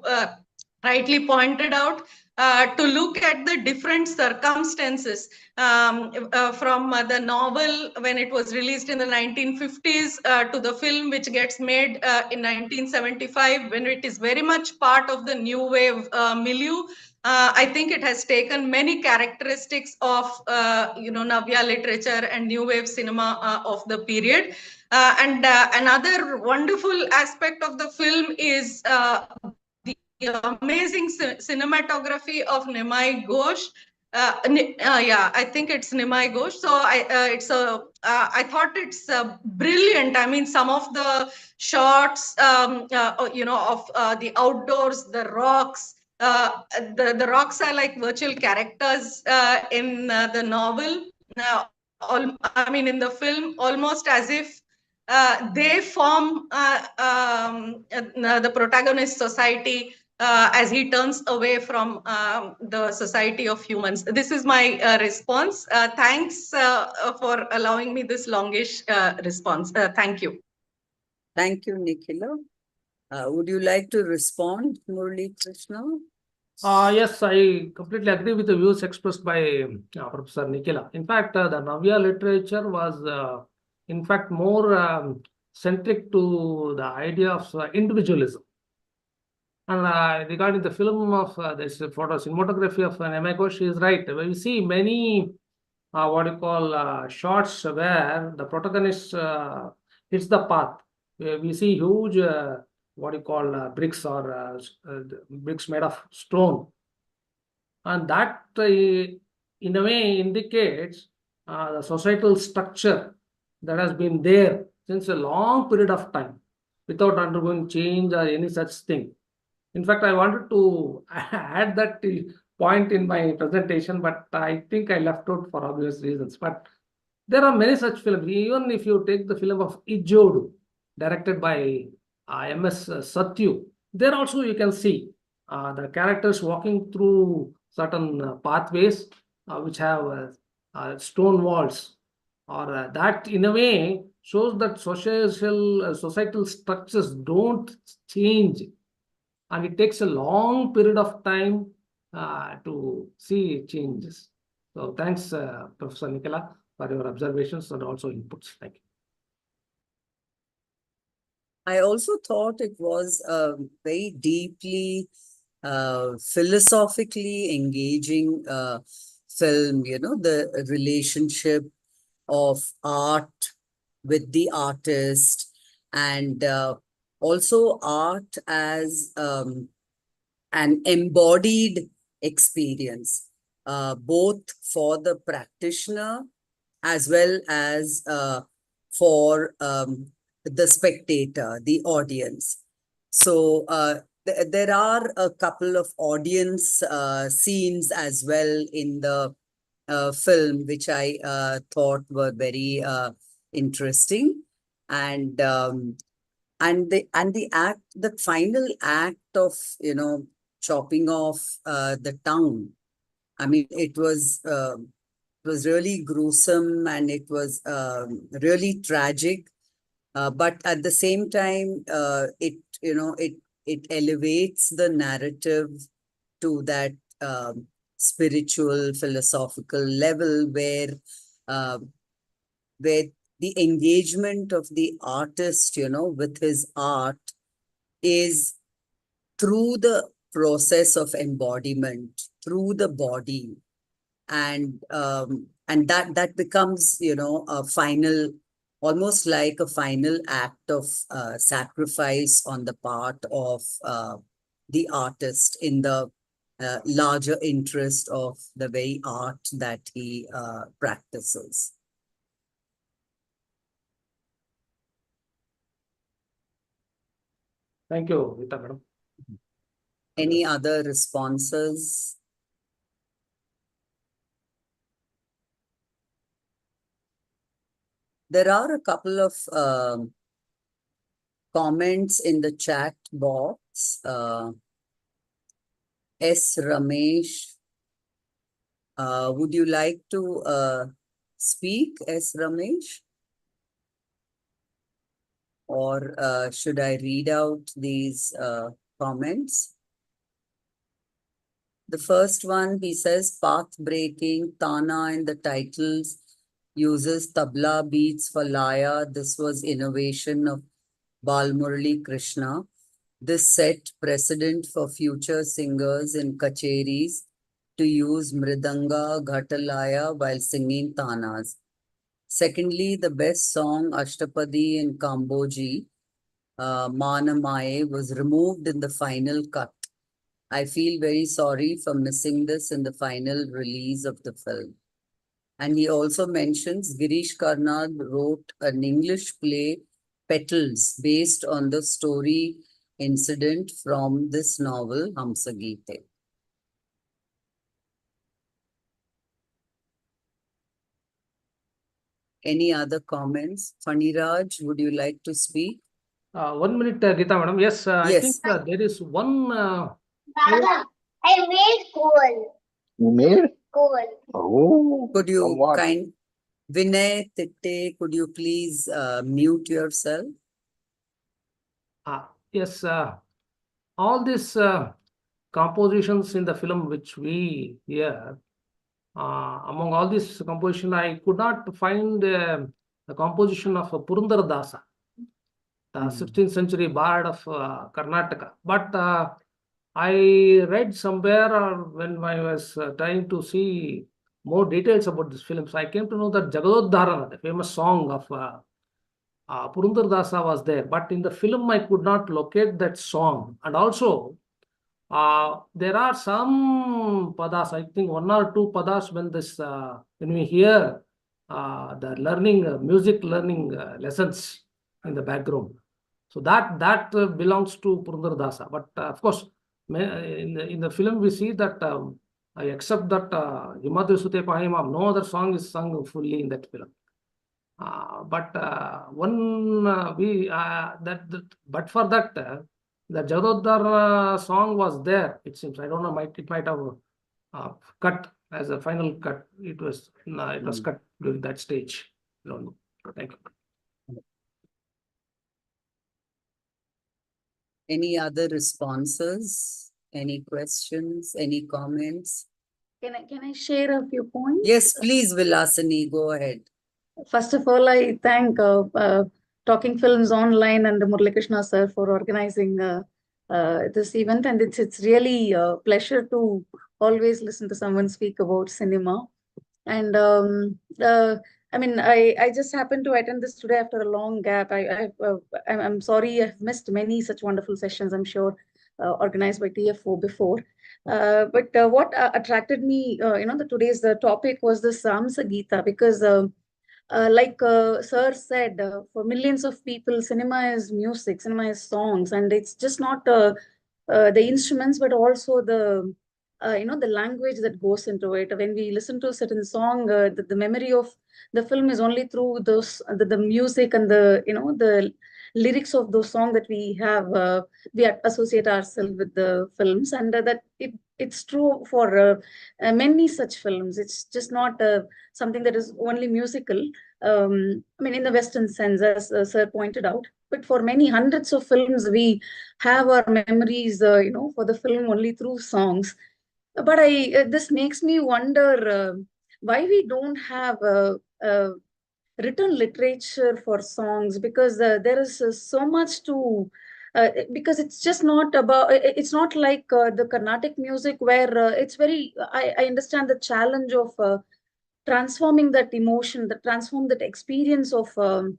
[SPEAKER 4] rightly pointed out, to look at the different circumstances, from the novel when it was released in the 1950s to the film which gets made in 1975, when it is very much part of the new wave milieu. I think it has taken many characteristics of Navya literature and new wave cinema of the period. And another wonderful aspect of the film is the amazing cinematography of Nimai Ghosh. Yeah, I think it's Nimai Ghosh. So I thought it's brilliant. I mean, some of the shots, of the outdoors, the rocks. The rocks are like virtual characters in the novel. I mean, in the film, almost as if they form the protagonist society as he turns away from the society of humans. This is my response. Thanks for allowing me this longish response. Thank you.
[SPEAKER 1] Thank you, Nikhila. Would you like to respond, Murali Krishna?
[SPEAKER 2] Yes, I completely agree with the views expressed by Professor Nikhila. In fact, the Navya literature was, in fact, more centric to the idea of individualism. And regarding the film of this photo cinematography of Nimai Ghosh, she is right. We see many shots where the protagonist hits the path. We see huge bricks or bricks made of stone, and that in a way indicates the societal structure that has been there since a long period of time without undergoing change or any such thing. In fact, I wanted to add that point in my presentation, but I think I left out for obvious reasons. But there are many such films. Even if you take the film of Ijodu, directed by M.S. Satyu, there also you can see the characters walking through certain pathways which have stone walls, or that in a way shows that societal structures don't change, and it takes a long period of time to see changes. So thanks, Professor Nikhila, for your observations and also inputs. Thank you.
[SPEAKER 1] I also thought it was a very deeply philosophically engaging film, the relationship of art with the artist, and also art as an embodied experience, both for the practitioner as well as for the spectator, the audience. So there are a couple of audience scenes as well in the film, which I thought were very interesting, and the final act of chopping off the tongue. I mean, it was really gruesome, and it was really tragic. But at the same time, it elevates the narrative to that spiritual, philosophical level uh, where the engagement of the artist, with his art is through the process of embodiment through the body, and that becomes, a final, almost like a final act of sacrifice on the part of the artist in the larger interest of the very art that he practices.
[SPEAKER 2] Thank you, Gita madam.
[SPEAKER 1] Any other responses? There are a couple of comments in the chat box. S. Ramesh, would you like to speak, S. Ramesh? Or should I read out these comments? The first one, he says, path breaking, Tana in the titles uses tabla beats for laya. This was innovation of Murali Krishna. This set precedent for future singers in kacheris to use mridanga, ghatalaya while singing tanas. Secondly, the best song Ashtapadi in Kamboji, Manamaye, was removed in the final cut. I feel very sorry for missing this in the final release of the film. And he also mentions Girish Karnad wrote an English play, Petals, based on the story incident from this novel, HAMSAGEETHE. Any other comments? Faniraj, would you like to speak?
[SPEAKER 2] 1 minute, Gita madam. Yes, I
[SPEAKER 1] Yes.
[SPEAKER 2] think there is one.
[SPEAKER 3] Baba, I made coal.
[SPEAKER 5] You made?
[SPEAKER 3] Coal.
[SPEAKER 5] Oh,
[SPEAKER 3] Oh.
[SPEAKER 1] Could you
[SPEAKER 5] from what?
[SPEAKER 1] Vinay, Titte, could you please mute yourself?
[SPEAKER 2] Yes, all these compositions in the film which we hear, among all these compositions, I could not find the composition of Purandara Dasa, the 16th century bard of Karnataka. But I read somewhere, or when I was trying to see more details about this film, so I came to know that Jagadodharana, the famous song of Purandara Dasa, was there. But in the film, I could not locate that song. And also, there are some padas, I think 1 or 2 padas when we hear the learning, music learning lessons in the background. So that belongs to Purandara Dasa. But of course, in the film we see that I accept that Himadri Sute Pahimam, no other song is sung fully in that film. But but for that, the Jagadodhar song was there. It seems, I don't know, it might have cut as a final cut. It was cut during that stage. I don't know. Thank you.
[SPEAKER 1] Any other responses? Any questions? Any comments?
[SPEAKER 3] Can I share a few points?
[SPEAKER 1] Yes, please, Vilasini, go ahead.
[SPEAKER 3] First of all, I thank Talking Films Online and Murali Krishna sir for organizing this event, and it's really a pleasure to always listen to someone speak about cinema. And I mean, I just happened to attend this today after a long gap. I'm sorry I've missed many such wonderful sessions, I'm sure, organized by TFO before. But what attracted me, the topic was the HAMSAGEETHE, because like sir said, for millions of people, cinema is music, cinema is songs, and it's just not the instruments, but also the the language that goes into it. When we listen to a certain song, the memory of the film is only through those the music and the lyrics of those songs that we have. We associate ourselves with the films, and that it's true for many such films. It's just not something that is only musical. I mean, in the Western sense, as sir pointed out. But for many hundreds of films, we have our memories, for the film only through songs. But this makes me wonder why we don't have written literature for songs, because there is so much to because it's just not about, it's not like the Carnatic music where it's very, I understand the challenge of transforming that emotion, transform that experience of the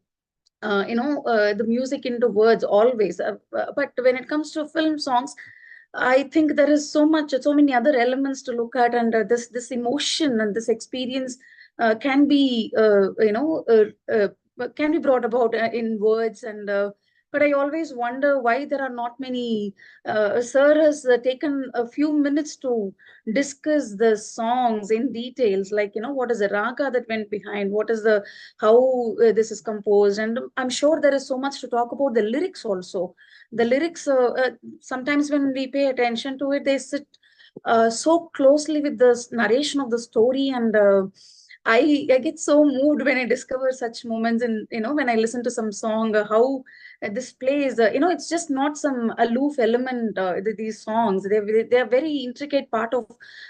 [SPEAKER 3] music into words always. But when it comes to film songs, I think there is so many other elements to look at, and this emotion and this experience can be, can be brought about in words. And but I always wonder why there are not many. Sir has taken a few minutes to discuss the songs in details, like what is the raga that went behind, what is the how this is composed, and I'm sure there is so much to talk about the lyrics also. The lyrics, sometimes when we pay attention to it, they sit so closely with the narration of the story, and I get so moved when I discover such moments. And when I listen to some song, how this plays, it's just not some aloof element. These songs, they are very intricate part of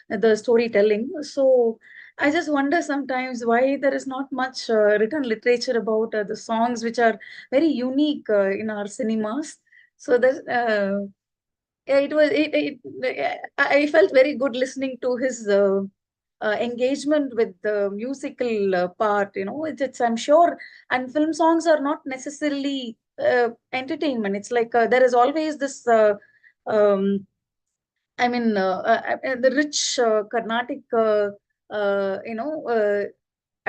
[SPEAKER 3] the storytelling. So I just wonder sometimes why there is not much written literature about the songs which are very unique in our cinemas. So that yeah, I felt very good listening to his engagement with the musical part. It's I'm sure, and film songs are not necessarily entertainment. It's like there is always this. Um, I mean, the rich Carnatic, I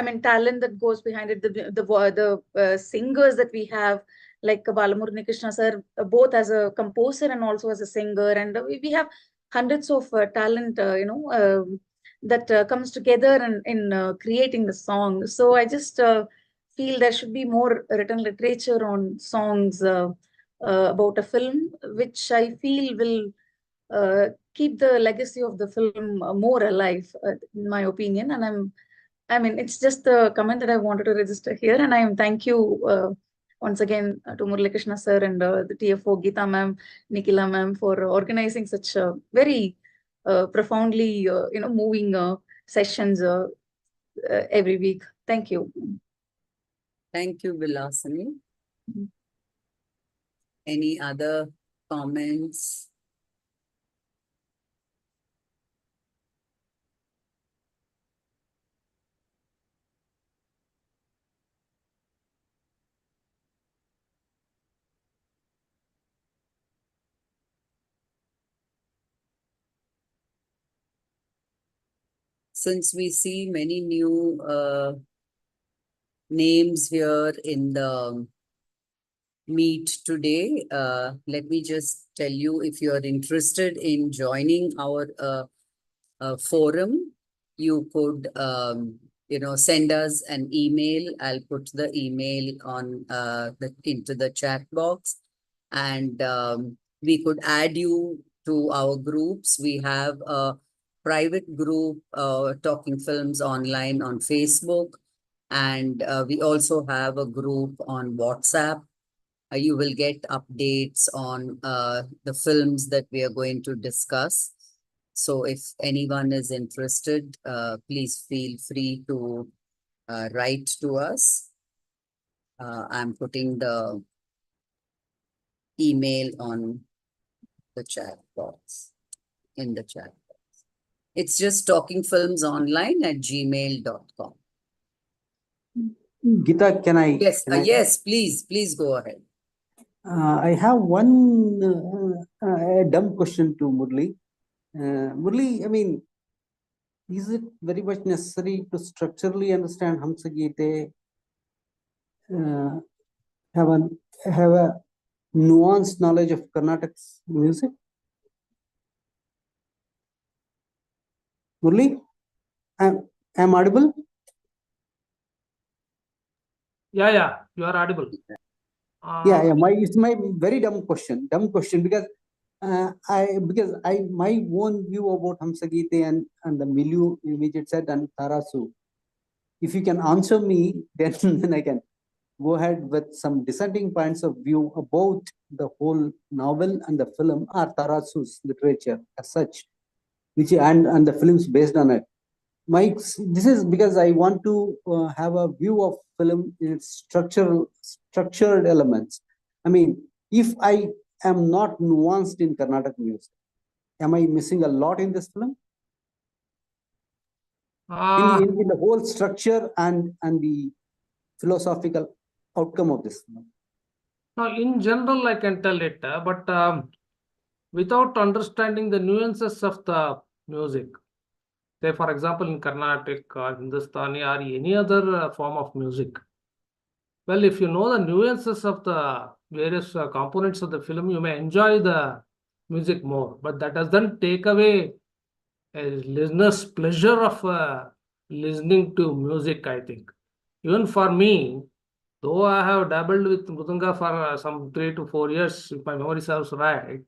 [SPEAKER 3] mean, talent that goes behind it. The singers that we have, like Balamurali Krishna sir, both as a composer and also as a singer, and we have hundreds of talent, that comes together in creating the song. So I just feel there should be more written literature on songs about a film, which I feel will keep the legacy of the film more alive, in my opinion. And I mean, it's just a comment that I wanted to register here. And thank you once again to Murali Krishna sir and the TFO, Geeta ma'am, Nikhila ma'am, for organizing such very profoundly, moving sessions every week. Thank you.
[SPEAKER 1] Thank you, Vilasani. Any other comments? Since we see many new names here in the meet today, let me just tell you, if you are interested in joining our forum, you could send us an email. I'll put the email on into the chat box, and we could add you to our groups. We have a private group, Talking Films Online, on Facebook, and we also have a group on WhatsApp. You will get updates on the films that we are going to discuss. So if anyone is interested, please feel free to write to us. I'm putting the email on the chat box, in the chat box. It's just talkingfilmsonline@gmail.com.
[SPEAKER 6] Geeta, can I?
[SPEAKER 1] Yes,
[SPEAKER 6] can I-
[SPEAKER 1] yes, please go ahead.
[SPEAKER 6] I have one a dumb question to Murali. Murali, I mean, is it very much necessary to structurally understand HAMSAGEETHE, have a nuanced knowledge of Karnatic's music? Murali, I'm audible?
[SPEAKER 2] Yeah, you are audible.
[SPEAKER 6] Yeah. It's my very dumb question because my own view about HAMSAGEETHE and the milieu which it said and Tarasu. If you can answer me, then I can go ahead with some dissenting points of view about the whole novel and the film, or Tarasu's literature as such, which and the films based on it. This is because I want to have a view of film in its structured elements. I mean, if I am not nuanced in Carnatic music. Am I missing a lot in this film? In the whole structure and the philosophical outcome of this film.
[SPEAKER 2] Now, in general, I can tell it, but without understanding the nuances of the music, say, for example, in Carnatic or Hindustani or any other form of music, well, if you know the nuances of the various components of the film, you may enjoy the music more. But that doesn't take away a listener's pleasure of listening to music, I think. Even for me, though I have dabbled with Mridanga for some 3 to 4 years, if my memory serves right,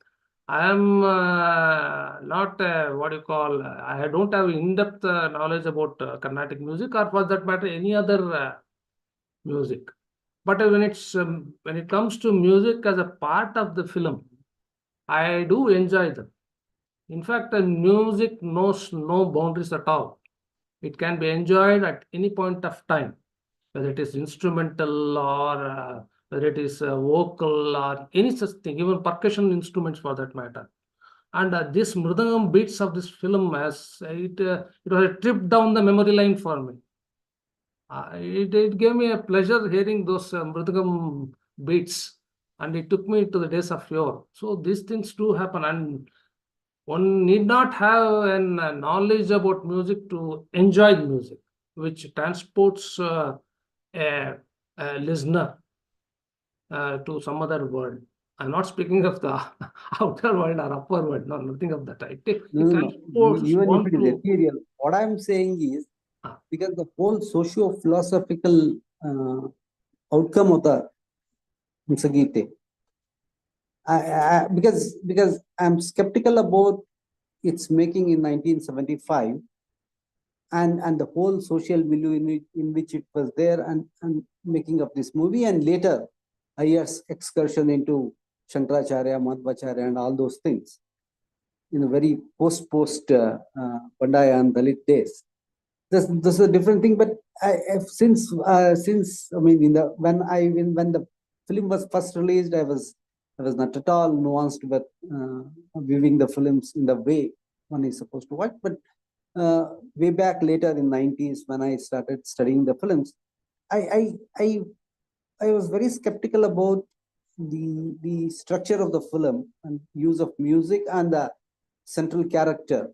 [SPEAKER 2] I am not what you call, I don't have in-depth knowledge about Carnatic music or for that matter, any other music. But when it comes to music as a part of the film, I do enjoy them. In fact, music knows no boundaries at all. It can be enjoyed at any point of time, whether it is instrumental or whether it is vocal or any such thing, even percussion instruments for that matter. And this Mridangam beats of this film, it was a trip down the memory lane for me. It gave me a pleasure hearing those Mridangam beats, and it took me to the days of yore. So these things do happen, and one need not have a knowledge about music to enjoy the music, which transports a listener to some other world. I'm not speaking of the outer world or upper world, no, nothing of that.
[SPEAKER 6] No. Even if it is ethereal, what I'm saying is, because the whole socio-philosophical outcome of the HAMSAGEETHE, because I'm skeptical about its making in 1975 and the whole social milieu in which it was there and making of this movie, and later a year's excursion into Shankaracharya, Madhvacharya and all those things in a very post Bandaya and Dalit days. This is a different thing, but since I mean when the film was first released, I was not at all nuanced with viewing the films in the way one is supposed to watch. But way back later in 90s, when I started studying the films, I was very skeptical about the structure of the film and use of music and the central character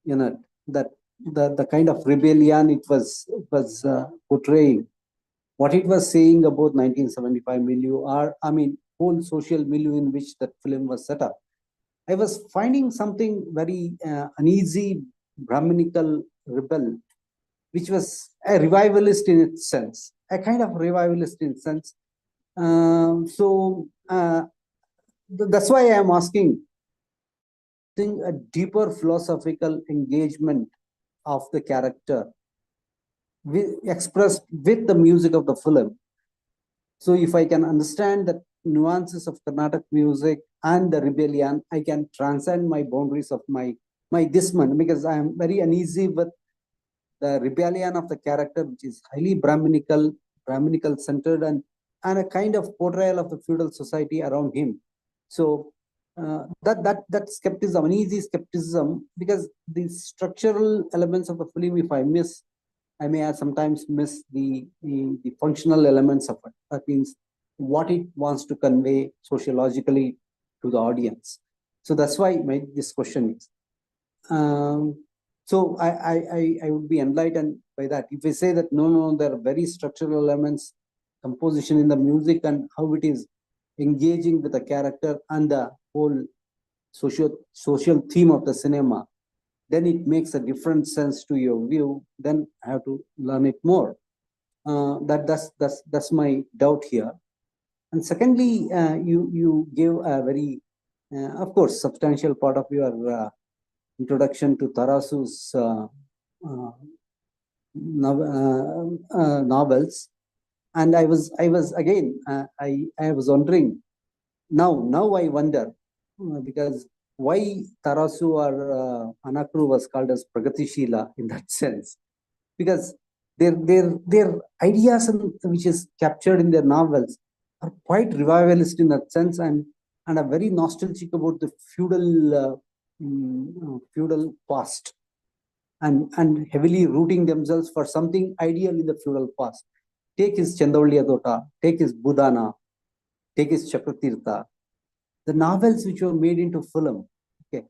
[SPEAKER 6] in it, that the kind of rebellion it was portraying, what it was saying about 1975 milieu, or I mean whole social milieu in which that film was set up. I was finding something very uneasy, Brahminical rebel, which was a revivalist in its sense, a kind of revivalist in sense. That's why I am asking a deeper philosophical engagement of the character expressed with the music of the film. So if I can understand the nuances of Carnatic music and the rebellion, I can transcend my boundaries of my disman, because I am very uneasy with the rebellion of the character, which is highly Brahminical centered, and a kind of portrayal of the feudal society around him. So that skepticism, uneasy skepticism, because the structural elements of the film, if I miss, I may sometimes miss the functional elements of it. That means what it wants to convey sociologically to the audience. So that's why this question is. So I would be enlightened by that. If I say that no, there are very structural elements, composition in the music and how it is engaging with the character and the whole social theme of the cinema, then it makes a different sense to your view. Then I have to learn it more. That's my doubt here. And secondly, you gave a very, of course, substantial part of your introduction to Tarasu's novels, and I was again I was wondering now I wonder because why Tarasu or Anakru was called as Pragatishila in that sense, because their ideas which is captured in their novels are quite revivalist in that sense, and and are very nostalgic about the feudal past, and heavily rooting themselves for something ideal in the feudal past. Take his Chandavali Adota, take his Budana, take his Chakratirtha, the novels which were made into film. Okay,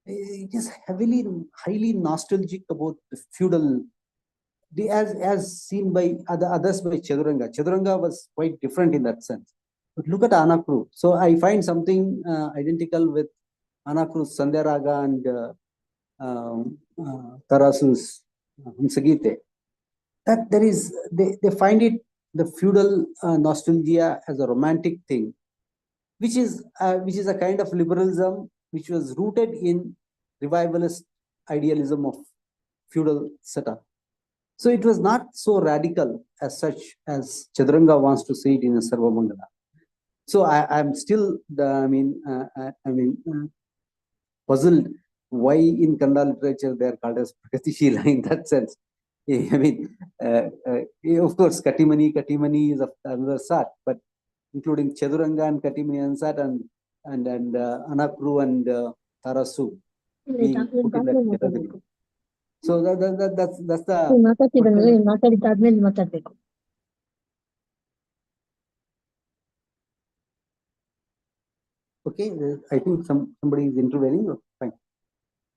[SPEAKER 6] it is highly nostalgic about the feudal, as seen by others by Chaduranga. Chaduranga was quite different in that sense. But look at Anakru. So I find something identical with Anakru's Sandhya Raga and Tarasu's HAMSAGEETHE. That there is, they find it, the feudal nostalgia, as a romantic thing, which is a kind of liberalism which was rooted in revivalist idealism of feudal setup. So it was not so radical as such as Chaduranga wants to see it in a Sarvamangala. So I'm still puzzled why in Kannada literature they are called as Pragatishila in that sense. I mean, of course, Katimani is of another sort, but including Chaduranga and Katimani Ansat and Anakru and Tarasu being put in that category. So that's the. Okay, I think somebody is intervening. Fine.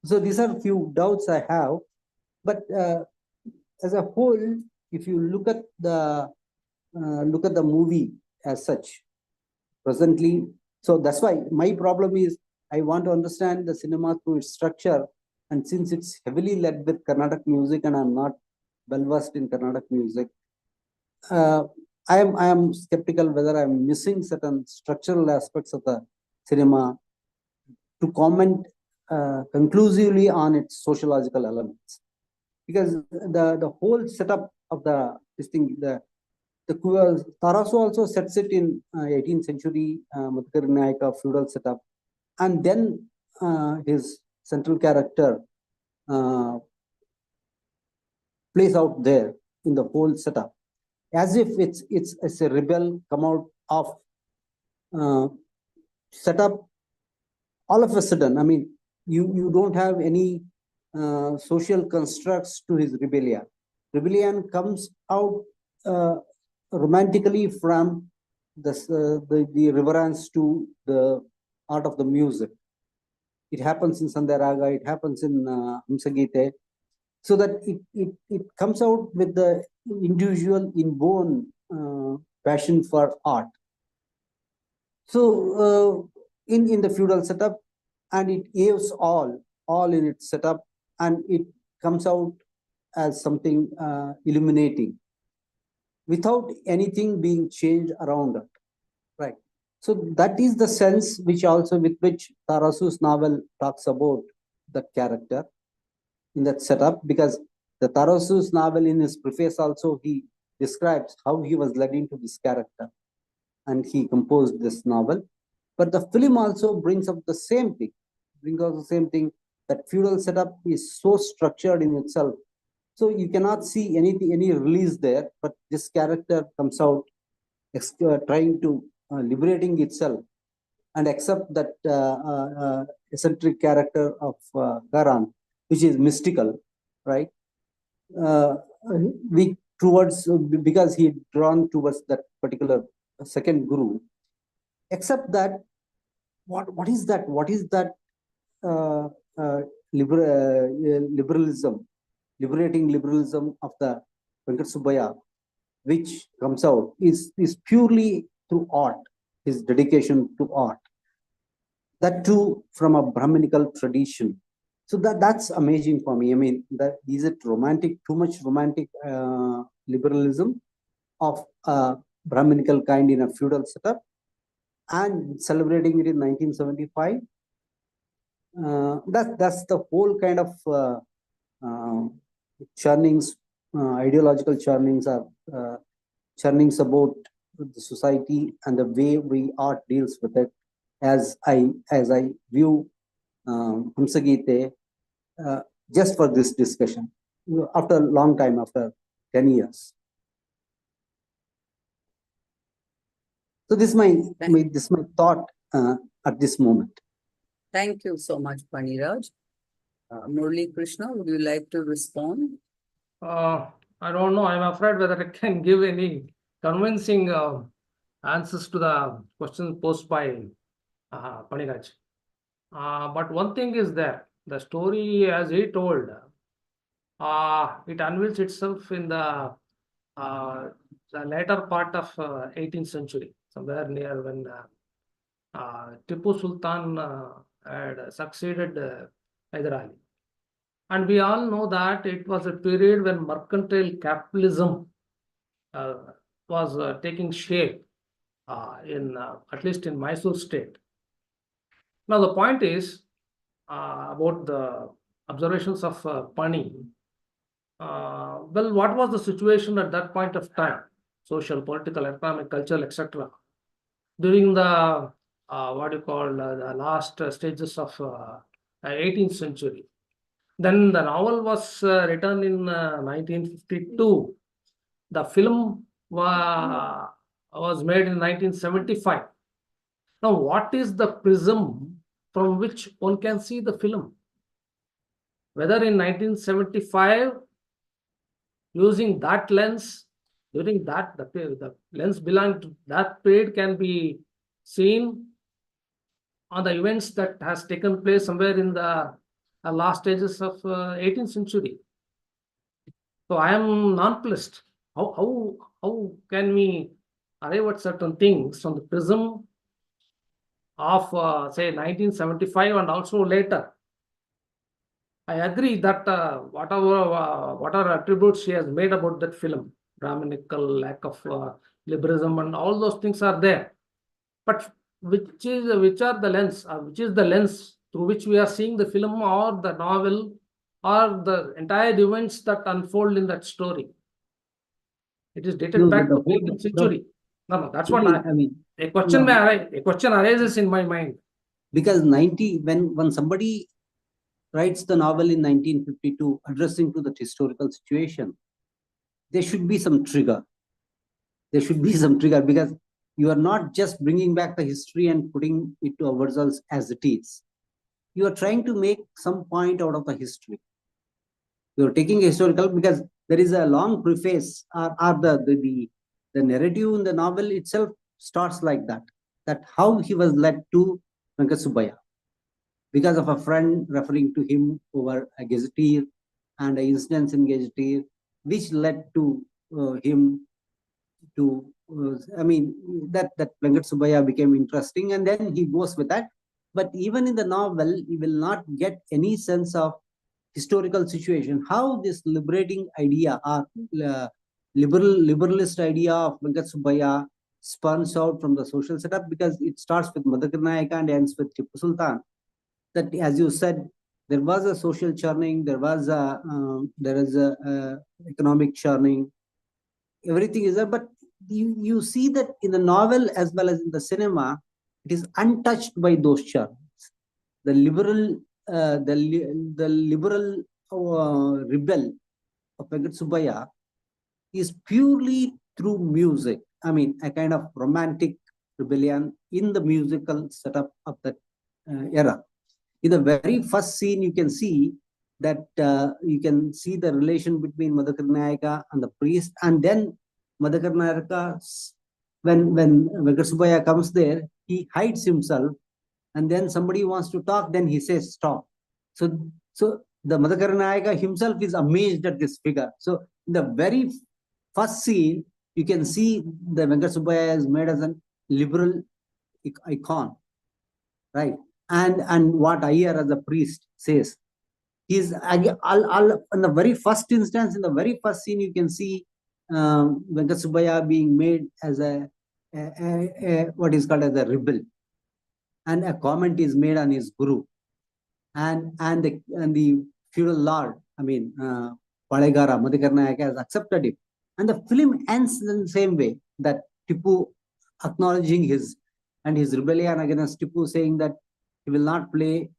[SPEAKER 6] So these are few doubts I have, but as a whole, if you look at the movie as such, presently, so that's why my problem is I want to understand the cinema through its structure, and since it's heavily led with Carnatic music, and I'm not well versed in Carnatic music, I am skeptical whether I'm missing certain structural aspects of the cinema to comment conclusively on its sociological elements, because the whole setup of this thing, the Tarasu also sets it in 18th century Madhukari Nayaka feudal setup, and then his central character plays out there in the whole setup, as if it's a rebel come out of setup all of a sudden. I mean, you don't have any social constructs to his rebellion. Rebellion comes out romantically from the reverence to the art of the music. It happens in Sandhya Raga, it happens in HAMSAGEETHE, so that it comes out with the individual inborn passion for art. So in the feudal setup, and it airs all in its setup, and it comes out as something illuminating without anything being changed around it, right? So that is the sense with which Tarasu's novel talks about that character in that setup, because the Tarasu's novel, in his preface also, he describes how he was led into this character and he composed this novel. But the film also brings up the same thing, that feudal setup is so structured in itself. So you cannot see any release there, but this character comes out trying to liberating itself and accept that eccentric character of Garan, which is mystical, right? Because he drawn towards that particular second guru. Except that, what is that? What is that liberalism, liberating liberalism of the Venkat Subbaya, which comes out is purely through art, his dedication to art. That too from a Brahminical tradition. So that's amazing for me. I mean, is it romantic, too much romantic liberalism of Brahminical kind in a feudal setup, and celebrating it in 1975? That's the whole kind of churnings, ideological churnings about the society and the way art deals with it, as I view HAMSAGEETHE just for this discussion after a long time, after 10 years. So this is my thought at this moment.
[SPEAKER 1] Thank you so much, Paniraj. Murali Krishna, would you like to respond?
[SPEAKER 2] I don't know. I'm afraid whether I can give any convincing answers to the questions posed by Paniraj. But one thing is that the story, as he told, it unveils itself in the later part of 18th century, somewhere near when Tipu Sultan had succeeded Hyder Ali. And we all know that it was a period when mercantile capitalism was taking shape in at least in Mysore state. Now the point is about the observations of Pani. Well, what was the situation at that point of time? Social, political, economic, cultural, etc. During the what you call the last stages of 18th century. Then the novel was written in 1952. The film was made in 1975. Now, what is the prism from which one can see the film? Whether in 1975, using that lens, during that, the lens belonging to that period can be seen on the events that has taken place somewhere in the last stages of 18th century. So I am nonplussed. How can we arrive at certain things from the prism of say 1975 and also later? I agree that whatever attributes she has made about that film, Brahminical, lack of liberalism, and all those things are there. But which are the lens? Which is the lens through which we are seeing the film or the novel or the entire events that unfold in that story? It is dated back to the 18th century. No, that's what
[SPEAKER 6] I mean.
[SPEAKER 2] A question may arise. A question arises in my mind.
[SPEAKER 6] Because when somebody writes the novel in 1952 addressing to the historical situation, there should be some trigger. There should be some trigger, because you are not just bringing back the history and putting it to ourselves as it is. You are trying to make some point out of the history. You are taking a historical, because there is a long preface, or the narrative in the novel itself starts like that how he was led to Venkat Subbaya because of a friend referring to him over a gazetteer and an incident in gazetteer, which led to him to, that Venkat Subbaya became interesting, and then he goes with that. But even in the novel, you will not get any sense of historical situation, how this liberating idea or liberalist idea of Venkat Subbaya spawns out from the social setup, because it starts with Madhukar Nayaka and ends with Tipu Sultan. That, as you said, there was a social churning, there is a economic churning, everything is there, but you see that in the novel as well as in the cinema, it is untouched by those churnings. The liberal rebel of Venkat Subbaya is purely through music. I mean, a kind of romantic rebellion in the musical setup of that era. In the very first scene, you can see that the relation between Madhukar Nayaka and the priest, and then Madhukar Nayaka, when Venkat Subbaya comes there, he hides himself, and then somebody wants to talk, then he says stop. So the Madhukar Nayaka himself is amazed at this figure. So in the very first scene, you can see the Venkat Subbaya is made as a liberal icon, right? And what Iyer as a priest says, he's in the very first instance, in the very first scene, you can see Venkat Subbaya being made as what is called as a rebel, and a comment is made on his guru, and the feudal lord, Palegara Madhukar Nayaka, has accepted him, and the film ends in the same way, that Tipu acknowledging his rebellion against Tipu, saying that he will not play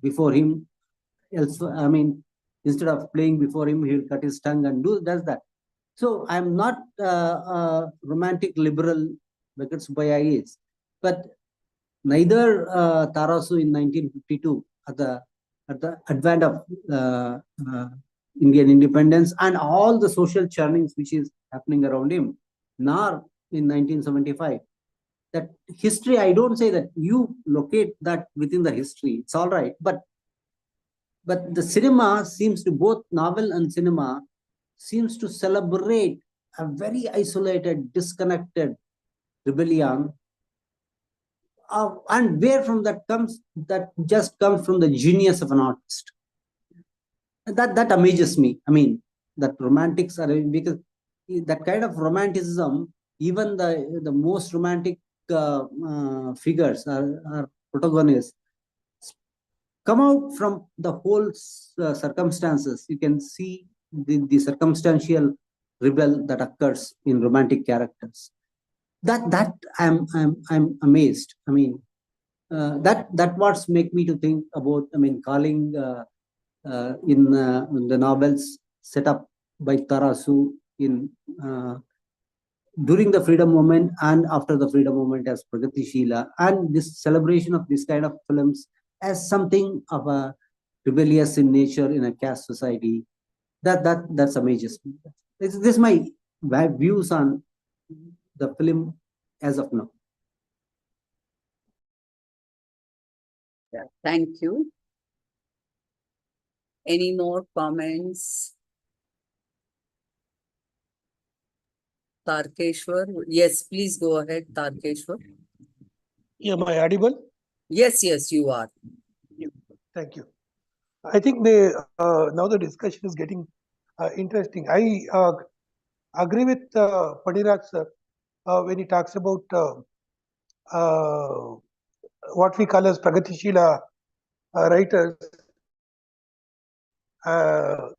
[SPEAKER 6] before him. Instead of playing before him, he will cut his tongue and does that. So I'm not a romantic liberal Venkat Subbaya is, but neither Tarasu in 1952 at the advent of Indian independence and all the social churnings which is happening around him, nor in 1975. That history, I don't say that you locate that within the history. It's all right, but the cinema seems to, both novel and cinema seems to celebrate a very isolated, disconnected rebellion. And where from that comes, that just comes from the genius of an artist. That amazes me. I mean, that romantics are, because that kind of romanticism, even the most romantic figures are protagonists, come out from the whole circumstances. You can see the circumstantial rebel that occurs in romantic characters. That I'm amazed. I mean, that what's make me to think about. I mean, calling in the novels set up by Tarasu in during the freedom movement and after the freedom movement as Pragatishila, and this celebration of this kind of films as something of a rebellious in nature in a caste society. That's amazes me. This is my views on the film as of now.
[SPEAKER 1] Yeah, thank you. Any more comments? Tarkeshwar, yes, please go ahead, Tarkeshwar.
[SPEAKER 7] Yeah, am I audible?
[SPEAKER 1] Yes, you are.
[SPEAKER 7] Thank you. I think now the discussion is getting interesting. I agree with Padiraj sir when he talks about what we call as Pragatishila writers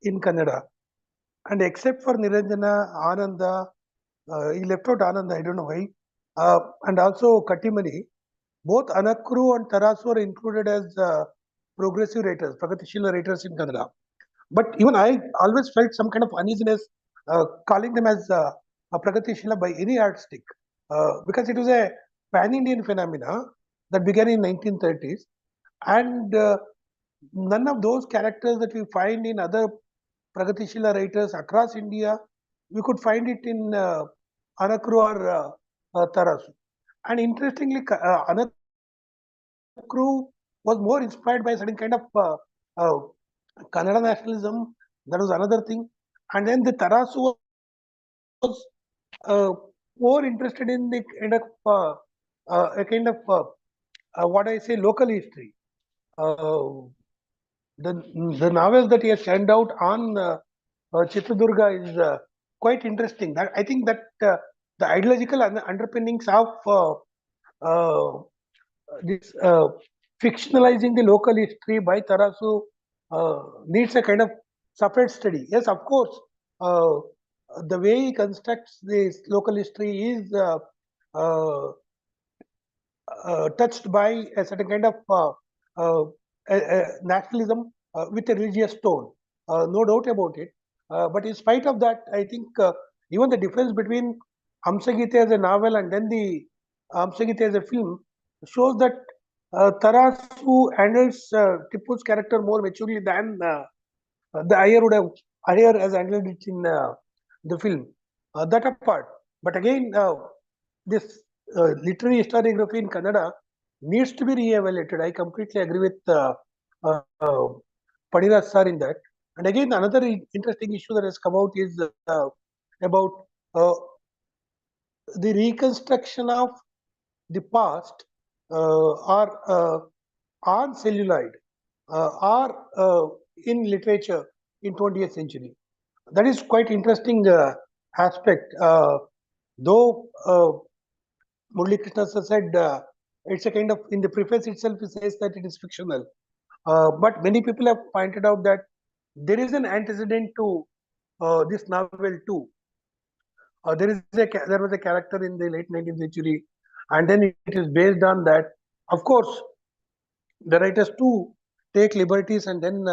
[SPEAKER 7] in Kannada. And except for Niranjana, Ananda, he left out Ananda, I don't know why, and also Kattimani, both Anakru and Tarasu are included as progressive writers, Pragatishila writers in Kannada. But even I always felt some kind of uneasiness calling them as a Pragatishila by any yardstick, because it was a pan-Indian phenomena that began in 1930s, and none of those characters that we find in other Pragatishila writers across India, we could find it in Anakru or Tarasu. And interestingly, Anakru was more inspired by a certain kind of Kannada nationalism. That was another thing. And then the Tarasu was more interested in the kind of a kind of what I say local history. The novels that he has turned out on Chitradurga is quite interesting. That I think that the ideological underpinnings of this fictionalizing the local history by Tarasu needs a kind of separate study. Yes, of course, the way he constructs this local history is touched by a certain kind of nationalism with a religious tone. No doubt about it. But in spite of that, I think even the difference between HAMSAGEETHE as a novel and then the HAMSAGEETHE as a film shows that Tarasu handles Tipu's character more maturely than the Iyer has handled it in the film. That apart. But again, this literary historiography in Kannada needs to be re-evaluated. I completely agree with Padiraj sir in that. And again, another interesting issue that has come out is about the reconstruction of the past or on celluloid or in literature in 20th century. That is quite interesting aspect. Though Murali Krishna said it's a kind of, in the preface itself, it says that it is fictional. But many people have pointed out that there is an antecedent to this novel too. There was a character in the late 19th century, and then it is based on that. Of course, the writers too take liberties and then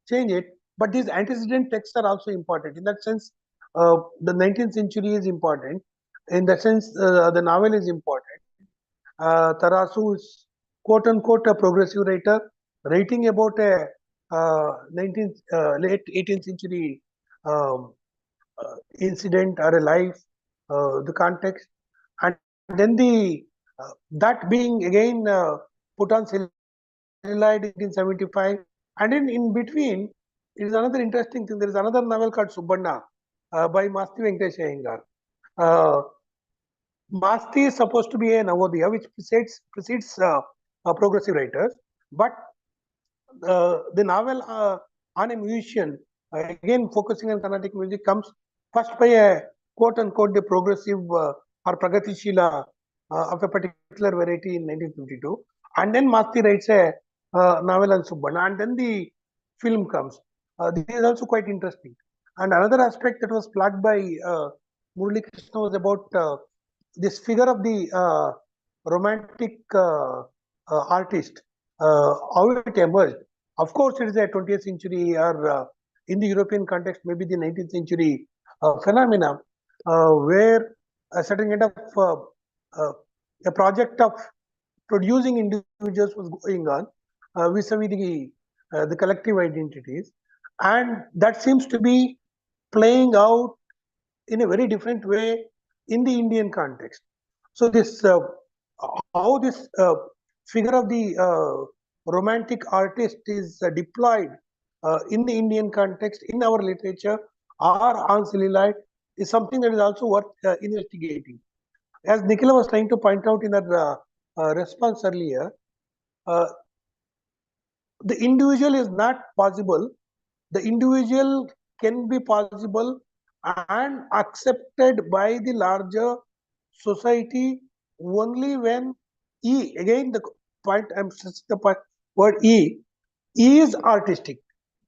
[SPEAKER 7] change it. But these antecedent texts are also important. In that sense, the 19th century is important. In that sense, the novel is important. Tarasu is quote unquote a progressive writer, writing about a late 18th century um, incident or a life, the context, and then the that being again put on celluloid in 1975, and in between, it is another interesting thing. There is another novel called Subbanna by Masti Venkatesh Iyengar. Masti is supposed to be a Navodaya, which precedes progressive writers, but the novel on a musician, again focusing on Carnatic music, comes first by a quote unquote the progressive or Pragatishila of a particular variety in 1952, and then Masti writes a novel on Subbanna, and then the film comes. This is also quite interesting. And another aspect that was flagged by Murali Krishna was about this figure of the romantic artist, how it emerged. Of course, it is a 20th century or in the European context, maybe the 19th century phenomena where a certain kind of a project of producing individuals was going on vis-a-vis the collective identities, and that seems to be playing out in a very different way in the Indian context. So this how this figure of the romantic artist is deployed in the Indian context in our literature or on celluloid is something that is also worth investigating. As Nikhila was trying to point out in her response earlier, uh, the individual is not possible. The individual can be possible and accepted by the larger society only when E, again the point I'm stressing the point, word E is artistic.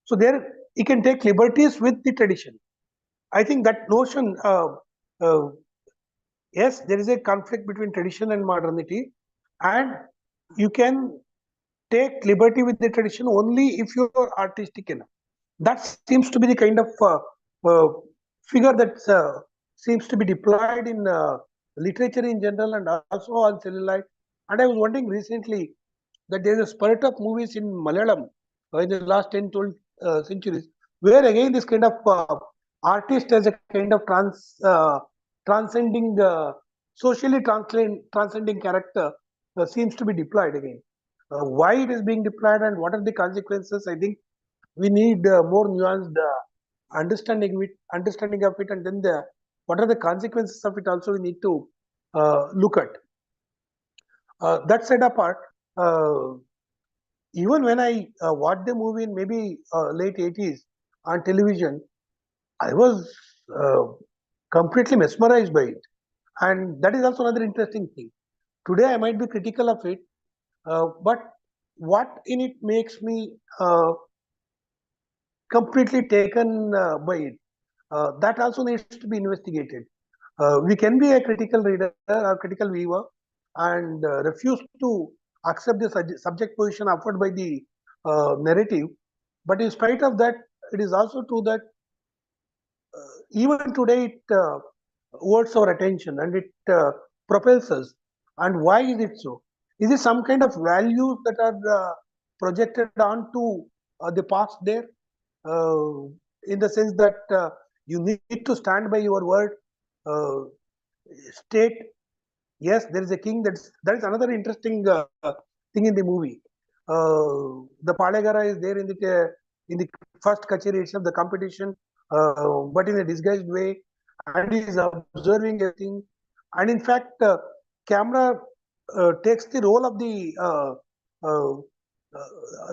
[SPEAKER 7] So there he can take liberties with the tradition. I think that notion, uh, yes, there is a conflict between tradition and modernity, and you can take liberty with the tradition only if you are artistic enough. That seems to be the kind of uh, figure that seems to be deployed in literature in general and also on celluloid. And I was wondering recently that there is a spurt of movies in Malayalam in the last 10, 12 centuries, where again this kind of artist as a kind of transcending, socially transcending character seems to be deployed again. Why it is being deployed and what are the consequences? I think we need more nuanced understanding of it, and then the what are the consequences of it also we need to look at. That said apart, even when I watched the movie in maybe late 80s on television, I was completely mesmerized by it. And that is also another interesting thing. Today I might be critical of it, but what in it makes me completely taken by it, that also needs to be investigated. We can be a critical reader or critical viewer and refuse to accept the subject position offered by the narrative. But in spite of that, it is also true that even today it wards our attention and it propels us. And why is it so? Is it some kind of values that are projected onto the past there? In the sense that you need to stand by your word, state. Yes, there is a king. That is another interesting thing in the movie. The Palegara is there in the first kacheri itself, the competition, but in a disguised way, and he is observing everything. And in fact, camera takes the role of the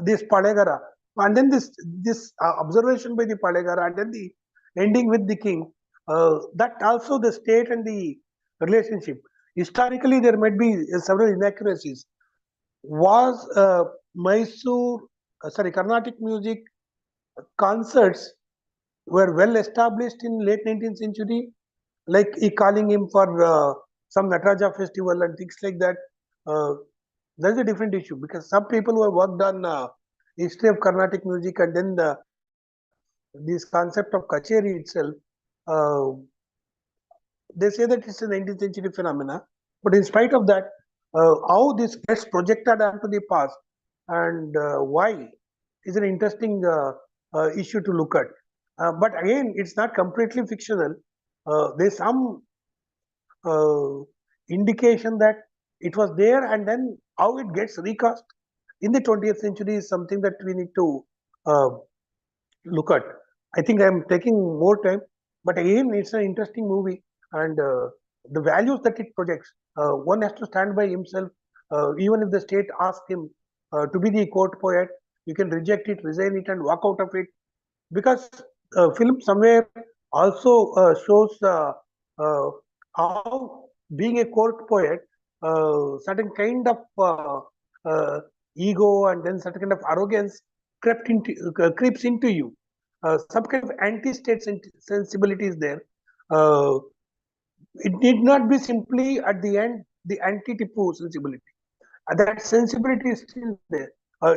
[SPEAKER 7] this Palegara, and then this observation by the Palegara, and then the ending with the king. That also the state and the relationship. Historically, there might be several inaccuracies. Was Mysore, Carnatic music concerts were well established in late 19th century, like calling him for some Nataraja festival and things like that. That's a different issue because some people who have worked on history of Carnatic music and then this concept of kacheri itself, uh, they say that it's a 19th century phenomena. But in spite of that, how this gets projected onto the past and why is an interesting issue to look at. But again, it's not completely fictional. There's some indication that it was there, and then how it gets recast in the 20th century is something that we need to look at. I think I'm taking more time, but again, it's an interesting movie, and the values that it projects. One has to stand by himself, even if the state asks him to be the court poet. You can reject it, resign it, and walk out of it, because film somewhere also shows how being a court poet, certain kind of ego and then certain kind of arrogance creeps into you. Some kind of anti-state sensibility is there. It need not be simply at the end the anti-Tipu sensibility. That sensibility is still there,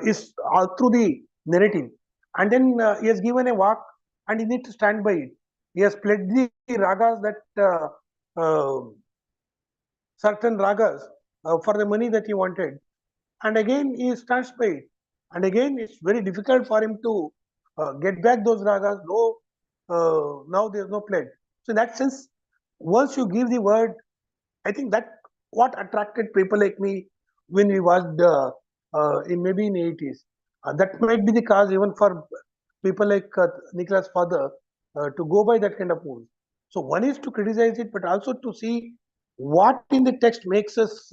[SPEAKER 7] is all through the narrative. And then he has given a walk, and he needs to stand by it. He has played the ragas that certain ragas for the money that he wanted, and again he stands by it. And again, it's very difficult for him to get back those ragas. No, now there's no pledge. So in that sense, once you give the word, I think that what attracted people like me when we watched maybe in the 80s. That might be the cause even for people like Nicholas' father to go by that kind of movie. So one is to criticize it, but also to see what in the text makes us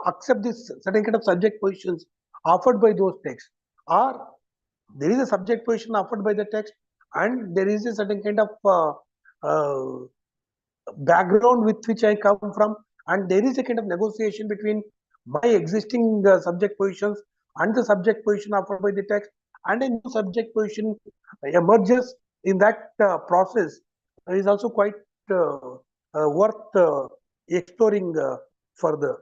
[SPEAKER 7] accept this certain kind of subject positions offered by those texts. Or there is a subject position offered by the text, and there is a certain kind of background with which I come from, and there is a kind of negotiation between my existing subject positions and the subject position offered by the text, and a new subject position emerges in that process is also quite worth exploring further.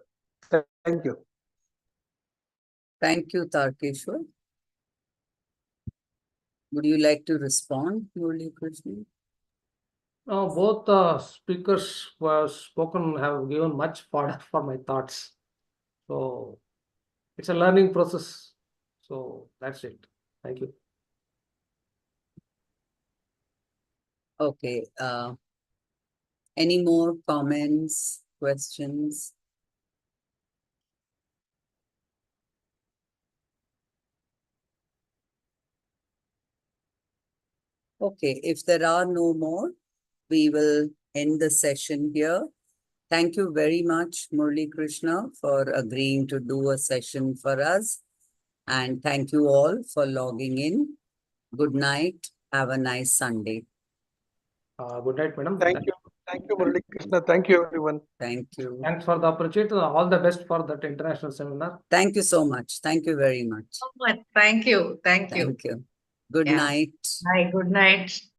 [SPEAKER 7] Thank you.
[SPEAKER 1] Thank you, Tarkeshwar. Would you like to respond, Murali Krishna?
[SPEAKER 2] Both the speakers who have spoken have given much fodder for my thoughts. So it's a learning process. So that's it. Thank you.
[SPEAKER 1] Okay. Any more comments, questions? Okay, if there are no more, we will end the session here. Thank you very much, Murali Krishna, for agreeing to do a session for us. And thank you all for logging in. Good night. Have a nice Sunday.
[SPEAKER 2] Good night, madam.
[SPEAKER 7] Thank you. Thank you, Murali Krishna. Thank you, everyone.
[SPEAKER 1] Thank you.
[SPEAKER 2] Thanks for the opportunity. All the best for that international seminar.
[SPEAKER 1] Thank you so much. Thank you very much.
[SPEAKER 4] So much. Thank you. Thank you.
[SPEAKER 1] Thank you. Good
[SPEAKER 4] Yeah.
[SPEAKER 1] night.
[SPEAKER 4] Bye. Good night.